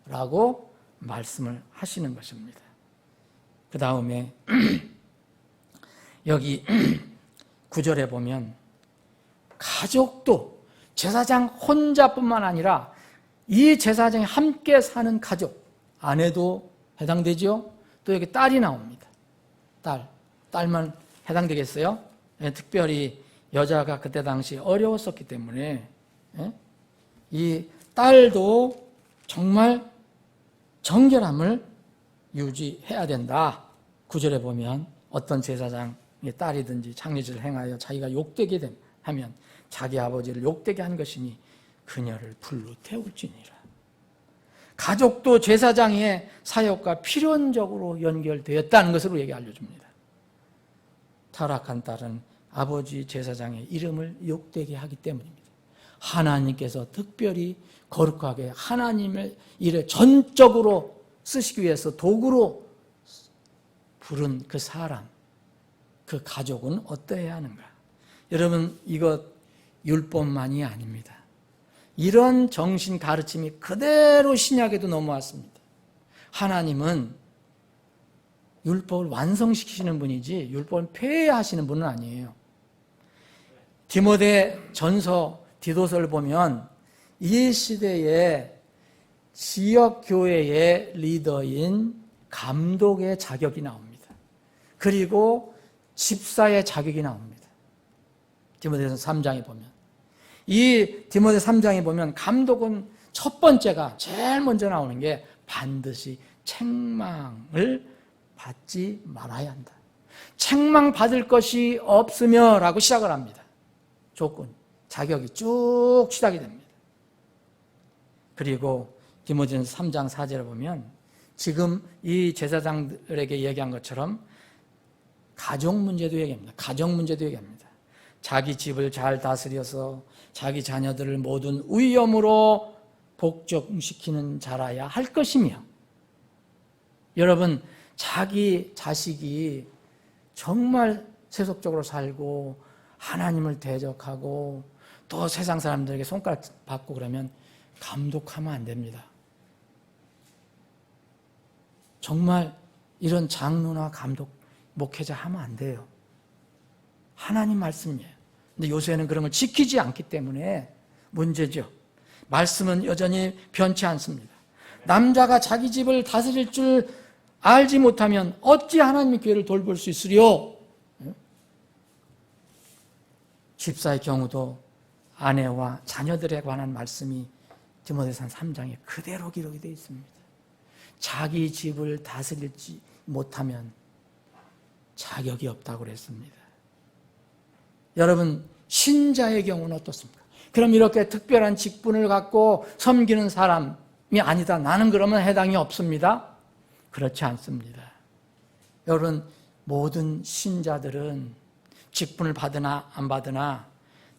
라고 말씀을 하시는 것입니다. 그 다음에 여기 9절에 보면 가족도 제사장 혼자뿐만 아니라 이 제사장이 함께 사는 가족, 아내도 해당되죠. 또 여기 딸이 나옵니다. 딸만 해당되겠어요? 예, 특별히 여자가 그때 당시 어려웠었기 때문에 예? 이 딸도 정말 정결함을 유지해야 된다. 9절에 보면 어떤 제사장의 딸이든지 창례질을 행하여 자기가 욕되게 하면 자기 아버지를 욕되게 한 것이니 그녀를 불로 태울지니라. 가족도 제사장의 사역과 필연적으로 연결되었다는 것으로 얘기 알려줍니다. 타락한 딸은 아버지 제사장의 이름을 욕되게 하기 때문입니다. 하나님께서 특별히 거룩하게 하나님의 일에 전적으로 쓰시기 위해서 도구로 부른 그 사람, 그 가족은 어떠해야 하는가? 여러분, 이것 율법만이 아닙니다. 이런 정신 가르침이 그대로 신약에도 넘어왔습니다. 하나님은 율법을 완성시키시는 분이지 율법을 폐해하시는 분은 아니에요. 디모데 전서 디도서를 보면 이 시대의 지역교회의 리더인 감독의 자격이 나옵니다. 그리고 집사의 자격이 나옵니다. 디모데서 3장에 보면. 이 디모데 3장에 보면 감독은 첫 번째가 제일 먼저 나오는 게 반드시 책망을 받지 말아야 한다. 책망 받을 것이 없으며 라고 시작을 합니다. 조건, 자격이 쭉 시작이 됩니다. 그리고 디모데전서 3장 4절에 보면 지금 이 제사장들에게 얘기한 것처럼 가정 문제도 얘기합니다. 가정 문제도 얘기합니다. 자기 집을 잘 다스려서 자기 자녀들을 모든 위엄으로 복종시키는 자라야 할 것이며, 여러분, 자기 자식이 정말 세속적으로 살고 하나님을 대적하고 또 세상 사람들에게 손가락 받고 그러면 감독하면 안 됩니다. 정말 이런 장로나 감독, 목회자 하면 안 돼요. 하나님 말씀이에요. 근데 요새는 그런 걸 지키지 않기 때문에 문제죠. 말씀은 여전히 변치 않습니다. 남자가 자기 집을 다스릴 줄 알지 못하면 어찌 하나님의 교회를 돌볼 수 있으리요? 집사의 경우도 아내와 자녀들에 관한 말씀이 디모데서 3장에 그대로 기록이 되어 있습니다. 자기 집을 다스리지 못하면 자격이 없다고 그랬습니다. 여러분, 신자의 경우는 어떻습니까? 그럼 이렇게 특별한 직분을 갖고 섬기는 사람이 아니다, 나는 그러면 해당이 없습니다? 그렇지 않습니다. 여러분, 모든 신자들은 직분을 받으나 안 받으나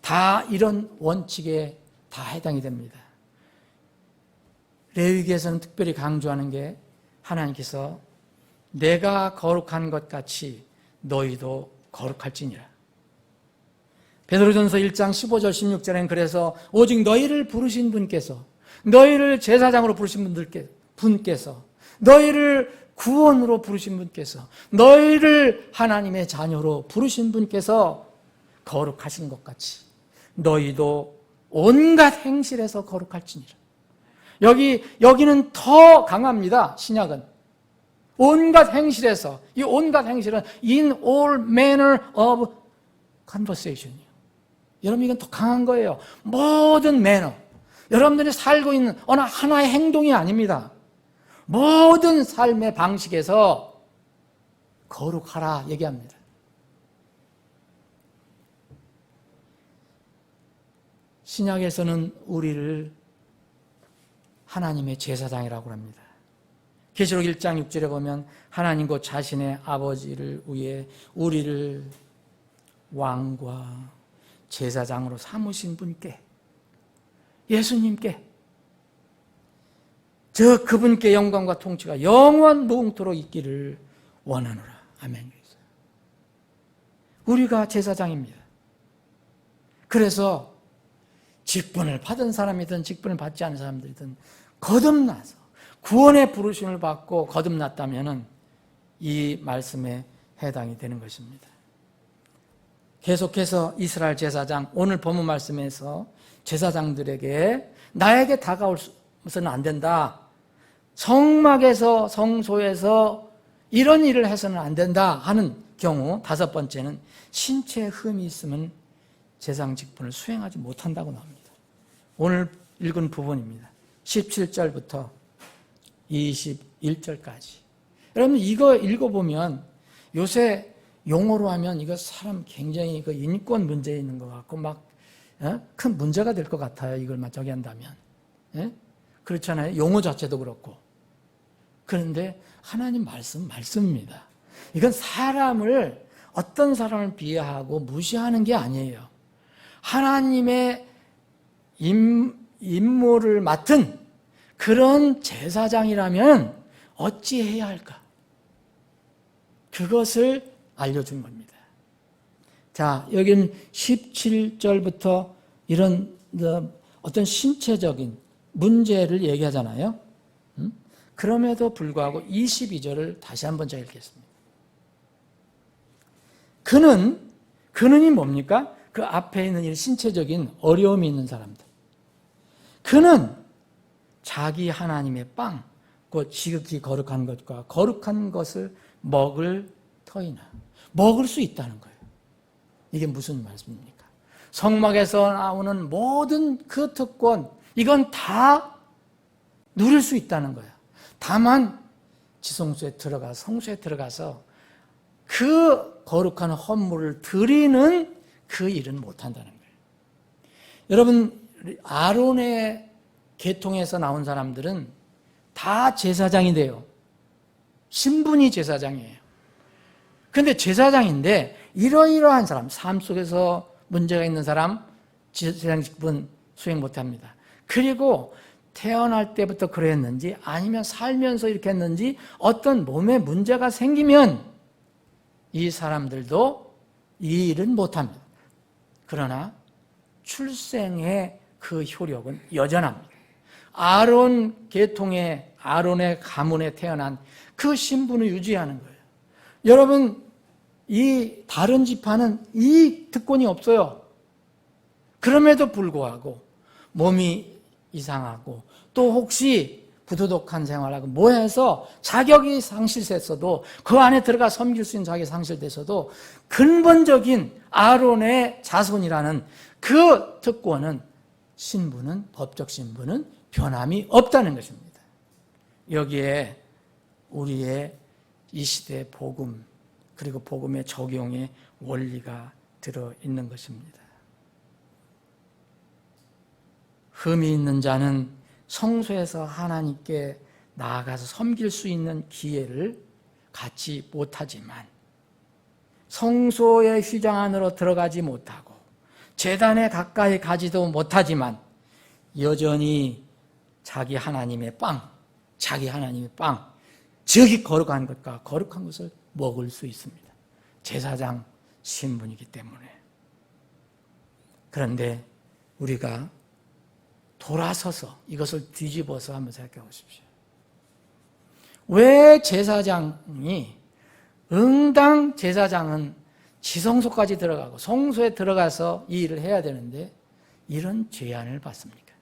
다 이런 원칙에 다 해당이 됩니다. 레위기에서는 특별히 강조하는 게 하나님께서 내가 거룩한 것 같이 너희도 거룩할지니라. 베드로전서 1장 15절 16절에는 그래서 오직 너희를 부르신 분께서, 너희를 제사장으로 부르신 분께서, 너희를 구원으로 부르신 분께서, 너희를 하나님의 자녀로 부르신 분께서 거룩하신 것 같이 너희도 온갖 행실에서 거룩할지니라. 여기는 더 강합니다. 신약은 온갖 행실에서, 이 온갖 행실은 in all manner of conversation이에요. 여러분, 이건 더 강한 거예요. 모든 매너, 여러분들이 살고 있는 어느 하나의 행동이 아닙니다. 모든 삶의 방식에서 거룩하라 얘기합니다. 신약에서는 우리를 하나님의 제사장이라고 합니다. 계시록 1장 6절에 보면 하나님 곧 자신의 아버지를 위해 우리를 왕과 제사장으로 삼으신 분께, 예수님께, 그분께 영광과 통치가 영원 무궁토록 있기를 원하노라. 아멘. 우리가 제사장입니다. 그래서 직분을 받은 사람이든 직분을 받지 않은 사람들이든 거듭나서 구원의 부르심을 받고 거듭났다면 이 말씀에 해당이 되는 것입니다. 계속해서 이스라엘 제사장, 오늘 본문 말씀에서 제사장들에게 나에게 다가올 것은 안 된다. 성막에서, 성소에서 이런 일을 해서는 안 된다 하는 경우, 다섯 번째는 신체에 흠이 있으면 제사장 직분을 수행하지 못한다고 나옵니다. 오늘 읽은 부분입니다. 17절부터 21절까지. 여러분 이거 읽어보면 요새 용어로 하면 이거 사람 굉장히 그 인권 문제에 있는 것 같고 막 큰 문제가 될 것 같아요. 이걸 저기 한다면. 예? 그렇잖아요. 용어 자체도 그렇고. 그런데 하나님 말씀입니다. 이건 사람을 어떤 사람을 비하하고 무시하는 게 아니에요. 하나님의 임무를 맡은 그런 제사장이라면 어찌해야 할까? 그것을 알려준 겁니다. 자, 여기는 17절부터 이런 어떤 신체적인 문제를 얘기하잖아요. 그럼에도 불구하고 22절을 다시 한번 제가 읽겠습니다. 그는이 뭡니까? 그 앞에 있는 이 신체적인 어려움이 있는 사람들. 그는 자기 하나님의 빵, 곧 지극히 거룩한 것과 거룩한 것을 먹을 터이나 먹을 수 있다는 거예요. 이게 무슨 말씀입니까? 성막에서 나오는 모든 그 특권, 이건 다 누릴 수 있다는 거예요. 다만 지성소에 들어가서, 성소에 들어가서 그 거룩한 헌물을 드리는 그 일은 못한다는 거예요. 여러분, 아론의 계통에서 나온 사람들은 다 제사장이 돼요. 신분이 제사장이에요. 그런데 제사장인데 이러이러한 사람, 삶 속에서 문제가 있는 사람, 제사장 직분 수행 못합니다. 그리고 태어날 때부터 그랬는지 아니면 살면서 이렇게 했는지 어떤 몸에 문제가 생기면 이 사람들도 이 일은 못합니다. 그러나 출생의 그 효력은 여전합니다. 아론 계통의 아론의 가문에 태어난 그 신분을 유지하는 거예요. 여러분, 이 다른 지파는 이 특권이 없어요. 그럼에도 불구하고 몸이 이상하고 또 혹시 부도덕한 생활하고 뭐 해서 자격이 상실됐어도 그 안에 들어가 섬길 수 있는 자격이 상실됐어도 근본적인 아론의 자손이라는 그 특권은 신분은 법적 신분은 변함이 없다는 것입니다. 여기에 우리의 이 시대의 복음 그리고 복음의 적용의 원리가 들어있는 것입니다. 흠이 있는 자는 성소에서 하나님께 나아가서 섬길 수 있는 기회를 갖지 못하지만 성소의 휘장 안으로 들어가지 못하고 제단에 가까이 가지도 못하지만 여전히 자기 하나님의 빵, 즉이 거룩한 것과 거룩한 것을 먹을 수 있습니다. 제사장 신분이기 때문에. 그런데 우리가 돌아서서 이것을 뒤집어서 한번 생각해 보십시오. 왜 제사장이 응당 제사장은 지성소까지 들어가고 성소에 들어가서 이 일을 해야 되는데 이런 제한을 받습니까?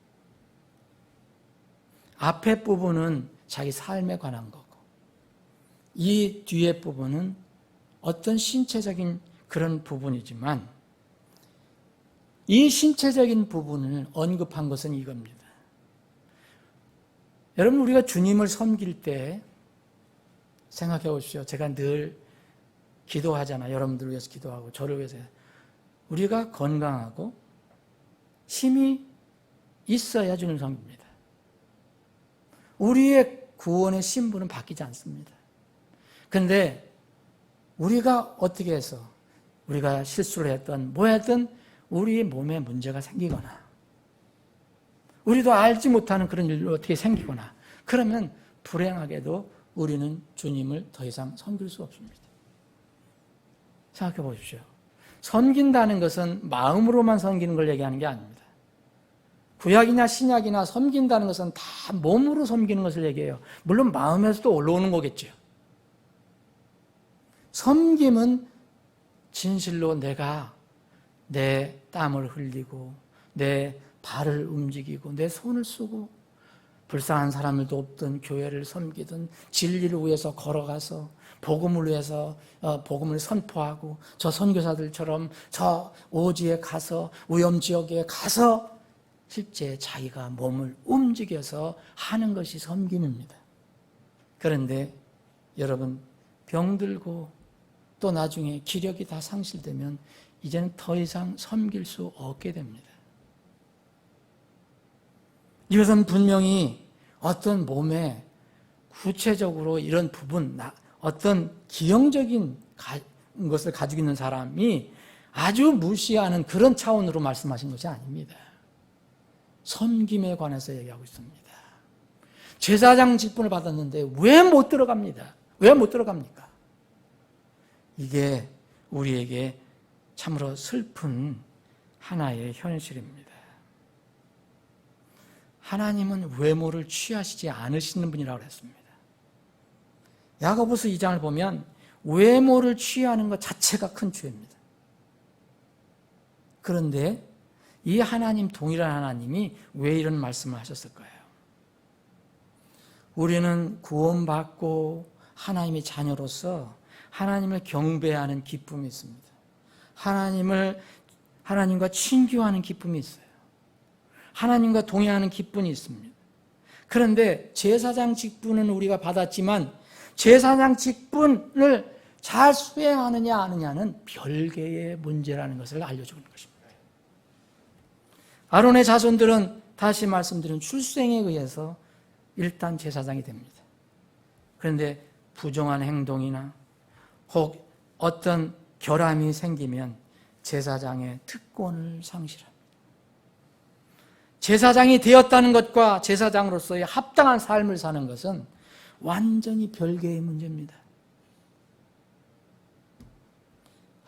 앞에 부분은 자기 삶에 관한 거고 이 뒤에 부분은 어떤 신체적인 그런 부분이지만 이 신체적인 부분을 언급한 것은 이겁니다. 여러분, 우리가 주님을 섬길 때 생각해 보십시오. 제가 늘 기도하잖아요. 여러분들을 위해서 기도하고 저를 위해서. 우리가 건강하고 힘이 있어야 주님 섬깁니다. 우리의 구원의 신분은 바뀌지 않습니다. 그런데 우리가 어떻게 해서 우리가 실수를 했던 뭐 했든 우리의 몸에 문제가 생기거나 우리도 알지 못하는 그런 일로 어떻게 생기거나 그러면 불행하게도 우리는 주님을 더 이상 섬길 수 없습니다. 생각해 보십시오. 섬긴다는 것은 마음으로만 섬기는 걸 얘기하는 게 아닙니다. 구약이나 신약이나 섬긴다는 것은 다 몸으로 섬기는 것을 얘기해요. 물론 마음에서도 올라오는 거겠죠. 섬김은 진실로 내가 내 땀을 흘리고 내 발을 움직이고 내 손을 쓰고 불쌍한 사람을 돕든 교회를 섬기든 진리를 위해서 걸어가서 복음을 위해서 복음을 선포하고 저 선교사들처럼 저 오지에 가서 위험지역에 가서 실제 자기가 몸을 움직여서 하는 것이 섬김입니다. 그런데 여러분 병들고 또 나중에 기력이 다 상실되면 이제는 더 이상 섬길 수 없게 됩니다. 이것은 분명히 어떤 몸에 구체적으로 이런 부분, 어떤 기형적인 것을 가지고 있는 사람이 아주 무시하는 그런 차원으로 말씀하신 것이 아닙니다. 섬김에 관해서 얘기하고 있습니다. 제사장 직분을 받았는데 왜 못 들어갑니다? 왜 못 들어갑니까? 이게 우리에게 참으로 슬픈 하나의 현실입니다. 하나님은 외모를 취하시지 않으시는 분이라고 했습니다. 야고보서 2장을 보면 외모를 취하는 것 자체가 큰 죄입니다. 그런데 이 하나님, 동일한 하나님이 왜 이런 말씀을 하셨을까요? 우리는 구원받고 하나님의 자녀로서 하나님을 경배하는 기쁨이 있습니다. 하나님과 친교하는 기쁨이 있어요. 하나님과 동행하는 기쁨이 있습니다. 그런데 제사장 직분은 우리가 받았지만 제사장 직분을 잘 수행하느냐 아느냐는 별개의 문제라는 것을 알려주는 것입니다. 아론의 자손들은 다시 말씀드린 출생에 의해서 일단 제사장이 됩니다. 그런데 부정한 행동이나 혹 어떤 결함이 생기면 제사장의 특권을 상실합니다. 제사장이 되었다는 것과 제사장으로서의 합당한 삶을 사는 것은 완전히 별개의 문제입니다.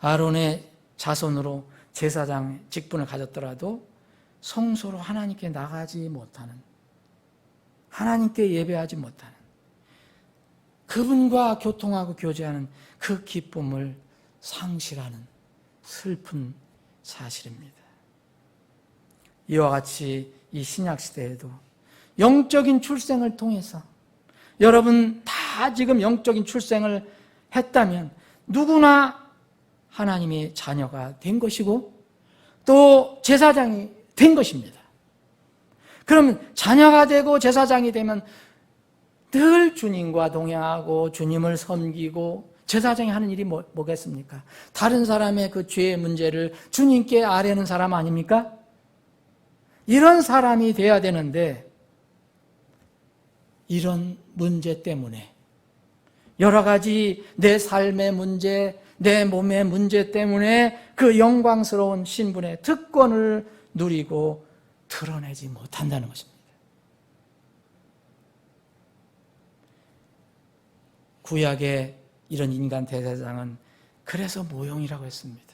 아론의 자손으로 제사장 직분을 가졌더라도 성소로 하나님께 나가지 못하는, 하나님께 예배하지 못하는, 그분과 교통하고 교제하는 그 기쁨을 상실하는 슬픈 사실입니다. 이와 같이 이 신약시대에도 영적인 출생을 통해서 여러분 다 지금 영적인 출생을 했다면 누구나 하나님의 자녀가 된 것이고 또 제사장이 된 것입니다. 그러면 자녀가 되고 제사장이 되면 늘 주님과 동행하고 주님을 섬기고 제사장이 하는 일이 뭐겠습니까? 다른 사람의 그 죄의 문제를 주님께 아뢰는 사람 아닙니까? 이런 사람이 돼야 되는데 이런 문제 때문에 여러 가지 내 삶의 문제, 내 몸의 문제 때문에 그 영광스러운 신분의 특권을 누리고 드러내지 못한다는 것입니다. 구약의 이런 인간 대제사장은 그래서 모형이라고 했습니다.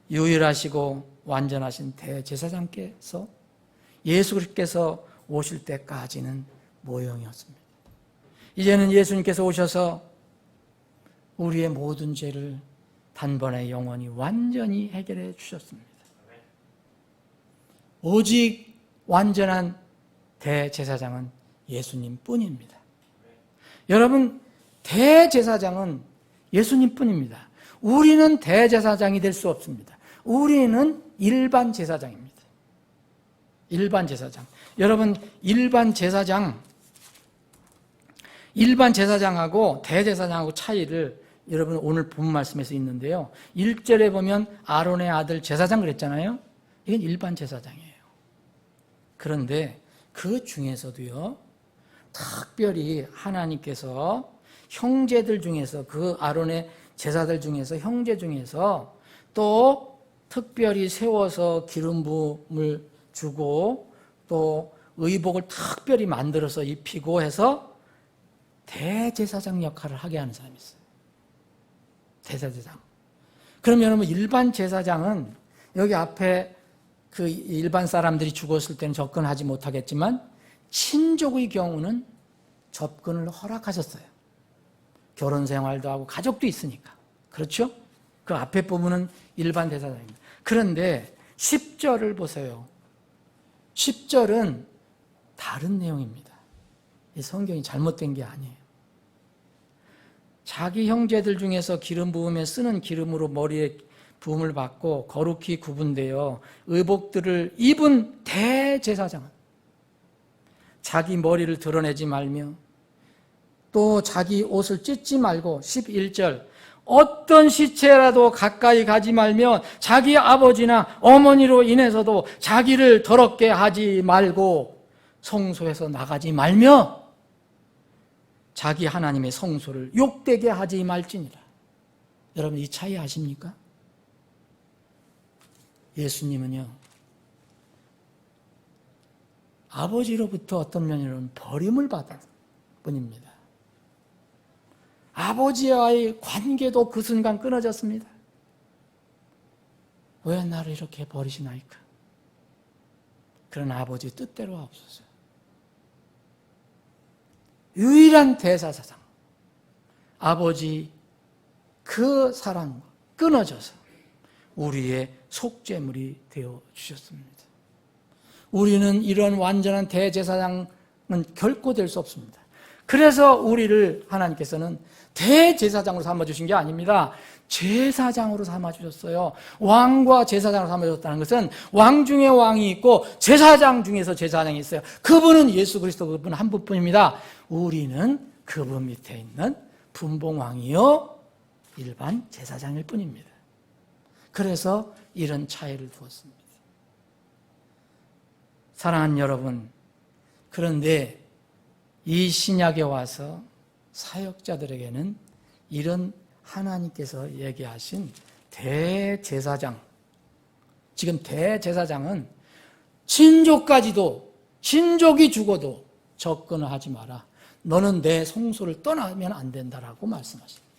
유일하시고 완전하신 대제사장께서 예수 그리스도께서 오실 때까지는 모형이었습니다. 이제는 예수님께서 오셔서 우리의 모든 죄를 단번에 영원히 완전히 해결해 주셨습니다. 오직 완전한 대제사장은 예수님 뿐입니다. 여러분, 대제사장은 예수님 뿐입니다. 우리는 대제사장이 될 수 없습니다. 우리는 일반 제사장입니다. 일반 제사장. 여러분, 일반 제사장하고 대제사장하고 차이를 여러분 오늘 본 말씀에서 있는데요. 1절에 보면 아론의 아들 제사장 그랬잖아요. 이건 일반 제사장이에요. 그런데 그 중에서도요, 특별히 하나님께서 형제들 중에서, 그 아론의 제사들 중에서, 형제 중에서 또 특별히 세워서 기름 부음을 주고 또 의복을 특별히 만들어서 입히고 해서 대제사장 역할을 하게 하는 사람이 있어요. 대제사장. 그럼 여러분, 일반 제사장은 여기 앞에 그 일반 사람들이 죽었을 때는 접근하지 못하겠지만 친족의 경우는 접근을 허락하셨어요. 결혼 생활도 하고 가족도 있으니까. 그렇죠? 그 앞에 부분은 일반 대사장입니다. 그런데 10절을 보세요. 10절은 다른 내용입니다. 이 성경이 잘못된 게 아니에요. 자기 형제들 중에서 기름 부음에 쓰는 기름으로 머리에 부음을 받고 거룩히 구분되어 의복들을 입은 대제사장은 자기 머리를 드러내지 말며 또 자기 옷을 찢지 말고 11절 어떤 시체라도 가까이 가지 말며 자기 아버지나 어머니로 인해서도 자기를 더럽게 하지 말고 성소에서 나가지 말며 자기 하나님의 성소를 욕되게 하지 말지니라. 여러분 이 차이 아십니까? 예수님은요 아버지로부터 어떤 면으로는 버림을 받은 분입니다. 아버지와의 관계도 그 순간 끊어졌습니다. 왜 나를 이렇게 버리시나이까? 그런 아버지 뜻대로 하옵소서. 유일한 대제사장 아버지 그 사랑과 끊어져서 우리의 속죄물이 되어 주셨습니다. 우리는 이런 완전한 대제사장은 결코 될 수 없습니다. 그래서 우리를 하나님께서는 대제사장으로 삼아주신 게 아닙니다. 제사장으로 삼아주셨어요. 왕과 제사장으로 삼아주셨다는 것은 왕 중에 왕이 있고 제사장 중에서 제사장이 있어요. 그분은 예수 그리스도 그분 한 분뿐입니다. 우리는 그분 밑에 있는 분봉왕이요 일반 제사장일 뿐입니다. 그래서 이런 차이를 두었습니다. 사랑하는 여러분, 그런데 이 신약에 와서 사역자들에게는 이런 하나님께서 얘기하신 대제사장, 지금 대제사장은 친족까지도 친족이 죽어도 접근을 하지 마라. 너는 내 성소를 떠나면 안 된다라고 말씀하십니다.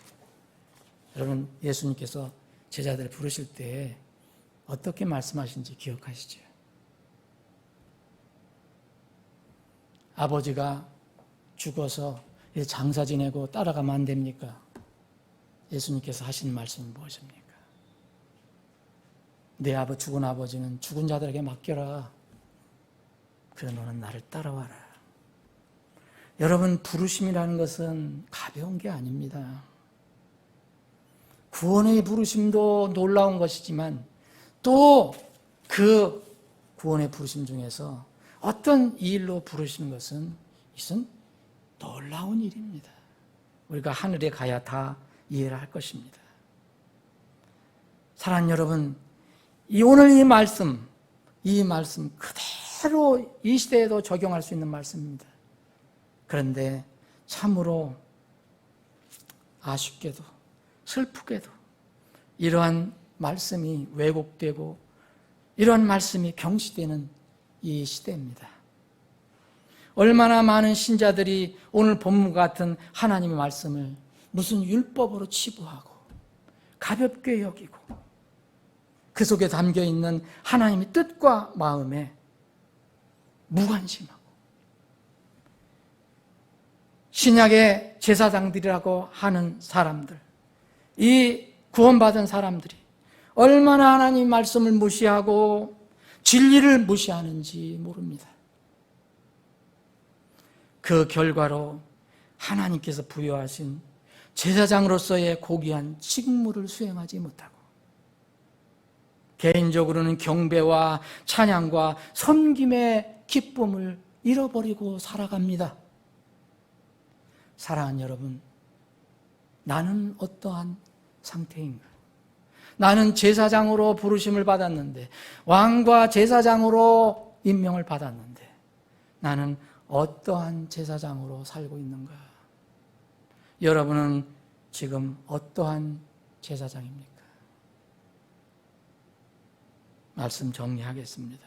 여러분 예수님께서 제자들을 부르실 때 어떻게 말씀하신지 기억하시죠? 아버지가 죽어서 장사 지내고 따라가면 안 됩니까? 예수님께서 하신 말씀은 무엇입니까? 내 죽은 아버지는 죽은 자들에게 맡겨라. 그래 너는 나를 따라와라. 여러분 부르심이라는 것은 가벼운 게 아닙니다. 구원의 부르심도 놀라운 것이지만 또 그 구원의 부르심 중에서 어떤 일로 부르시는 것은 이것은 놀라운 일입니다. 우리가 하늘에 가야 다 이해를 할 것입니다. 사랑하는 여러분, 오늘 이 말씀 그대로 이 시대에도 적용할 수 있는 말씀입니다. 그런데 참으로 아쉽게도 슬프게도 이러한 말씀이 왜곡되고 이런 말씀이 경시되는 이 시대입니다. 얼마나 많은 신자들이 오늘 본문 같은 하나님의 말씀을 무슨 율법으로 치부하고 가볍게 여기고 그 속에 담겨있는 하나님의 뜻과 마음에 무관심하고 신약의 제사장들이라고 하는 사람들, 이 구원받은 사람들이 얼마나 하나님 말씀을 무시하고 진리를 무시하는지 모릅니다. 그 결과로 하나님께서 부여하신 제사장으로서의 고귀한 직무를 수행하지 못하고 개인적으로는 경배와 찬양과 섬김의 기쁨을 잃어버리고 살아갑니다. 사랑하는 여러분, 나는 어떠한 상태인가? 나는 제사장으로 부르심을 받았는데 왕과 제사장으로 임명을 받았는데 나는 어떠한 제사장으로 살고 있는가? 여러분은 지금 어떠한 제사장입니까? 말씀 정리하겠습니다.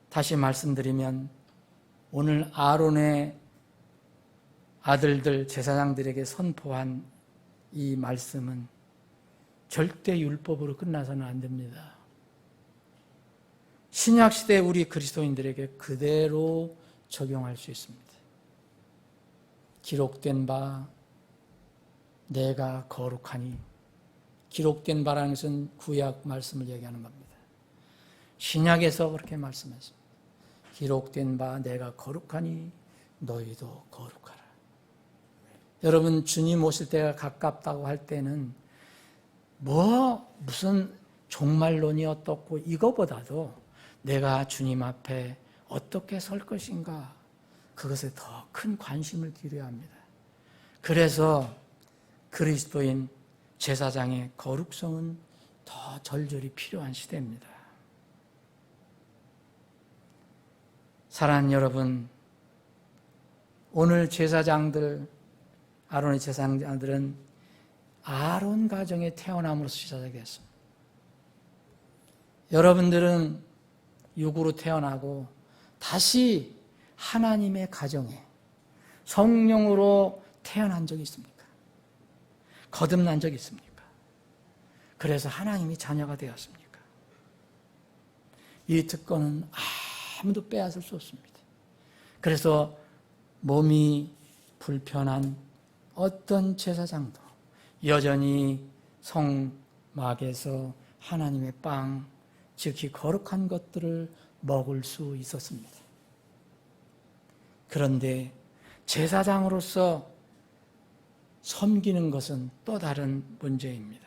다시 말씀드리면 오늘 아론의 아들들 제사장들에게 선포한 이 말씀은 절대 율법으로 끝나서는 안 됩니다. 신약시대 우리 그리스도인들에게 그대로 적용할 수 있습니다. 기록된 바 내가 거룩하니, 기록된 바라는 것은 구약 말씀을 얘기하는 겁니다. 신약에서 그렇게 말씀했습니다. 기록된 바 내가 거룩하니 너희도 거룩하라. 여러분, 주님 오실 때가 가깝다고 할 때는 무슨 종말론이 어떻고 이거보다도 내가 주님 앞에 어떻게 설 것인가, 그것에 더 큰 관심을 기울여야 합니다. 그래서 그리스도인 제사장의 거룩성은 더 절절히 필요한 시대입니다. 사랑하는 여러분, 오늘 제사장들, 아론의 제사장들은 아론 가정에 태어남으로써 시작했습니다. 여러분들은 육으로 태어나고 다시 하나님의 가정에 성령으로 태어난 적이 있습니까? 거듭난 적이 있습니까? 그래서 하나님이 자녀가 되었습니까? 이 특권은 아무도 빼앗을 수 없습니다. 그래서 몸이 불편한 어떤 제사장도 여전히 성막에서 하나님의 빵, 즉히 거룩한 것들을 먹을 수 있었습니다. 그런데 제사장으로서 섬기는 것은 또 다른 문제입니다.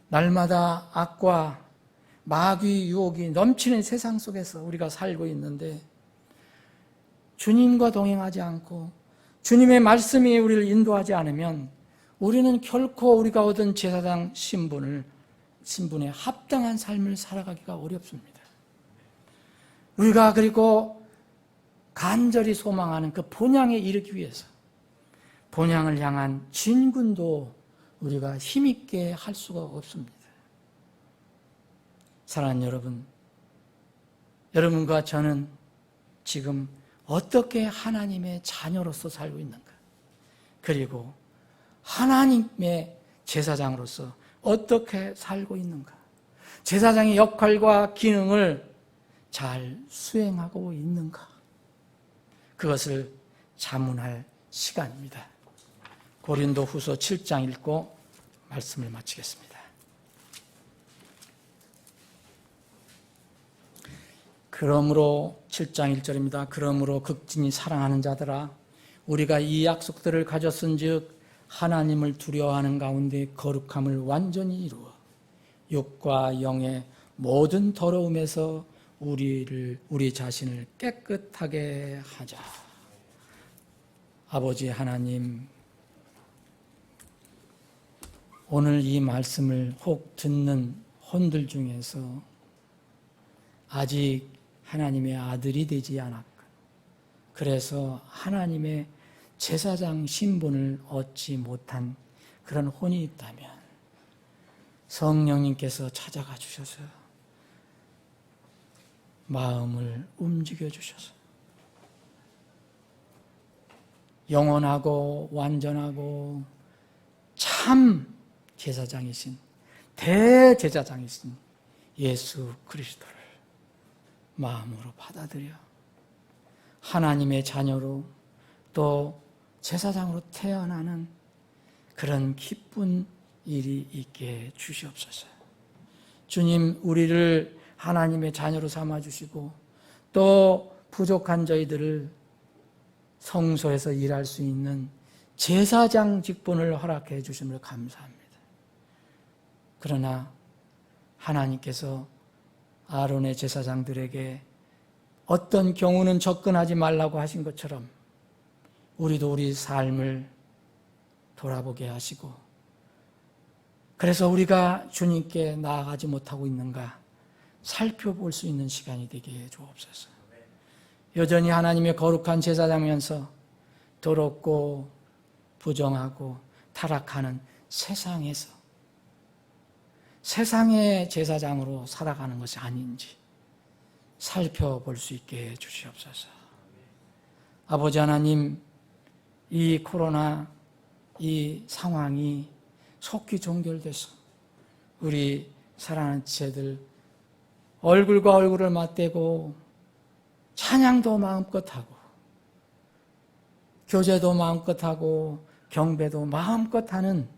날마다 악과 마귀 유혹이 넘치는 세상 속에서 우리가 살고 있는데 주님과 동행하지 않고 주님의 말씀이 우리를 인도하지 않으면 우리는 결코 우리가 얻은 제사장 신분에 합당한 삶을 살아가기가 어렵습니다. 우리가 그리고 간절히 소망하는 그 본향에 이르기 위해서 본향을 향한 진군도 우리가 힘있게 할 수가 없습니다. 사랑하는 여러분, 여러분과 저는 지금 어떻게 하나님의 자녀로서 살고 있는가? 그리고 하나님의 제사장으로서 어떻게 살고 있는가? 제사장의 역할과 기능을 잘 수행하고 있는가? 그것을 자문할 시간입니다. 고린도후서 7장 읽고 말씀을 마치겠습니다. 그러므로 7장 1절입니다. 그러므로 극진히 사랑하는 자들아, 우리가 이 약속들을 가졌은즉 하나님을 두려워하는 가운데 거룩함을 완전히 이루어 육과 영의 모든 더러움에서 우리 자신을 깨끗하게 하자. 아버지 하나님, 오늘 이 말씀을 혹 듣는 혼들 중에서 아직 하나님의 아들이 되지 않았고, 그래서 하나님의 제사장 신분을 얻지 못한 그런 혼이 있다면 성령님께서 찾아가 주셔서 마음을 움직여 주셔서 영원하고 완전하고 참 제사장이신, 대제사장이신 예수 그리스도를 마음으로 받아들여 하나님의 자녀로 또 제사장으로 태어나는 그런 기쁜 일이 있게 주시옵소서. 주님, 우리를 하나님의 자녀로 삼아주시고 또 부족한 저희들을 성소에서 일할 수 있는 제사장 직분을 허락해 주심을 감사합니다. 그러나 하나님께서 아론의 제사장들에게 어떤 경우는 접근하지 말라고 하신 것처럼 우리도 우리 삶을 돌아보게 하시고, 그래서 우리가 주님께 나아가지 못하고 있는가 살펴볼 수 있는 시간이 되게 해 주옵소서. 여전히 하나님의 거룩한 제사장이면서 더럽고 부정하고 타락하는 세상에서 세상의 제사장으로 살아가는 것이 아닌지 살펴볼 수 있게 해 주시옵소서. 아버지 하나님, 이 코로나 이 상황이 속히 종결돼서 우리 사랑하는 지체들 얼굴과 얼굴을 맞대고 찬양도 마음껏 하고 교제도 마음껏 하고 경배도 마음껏 하는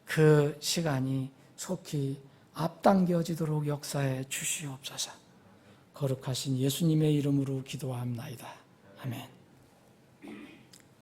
그 시간이 속히 앞당겨지도록 역사해 주시옵소서. 거룩하신 예수님의 이름으로 기도합나이다. 아멘.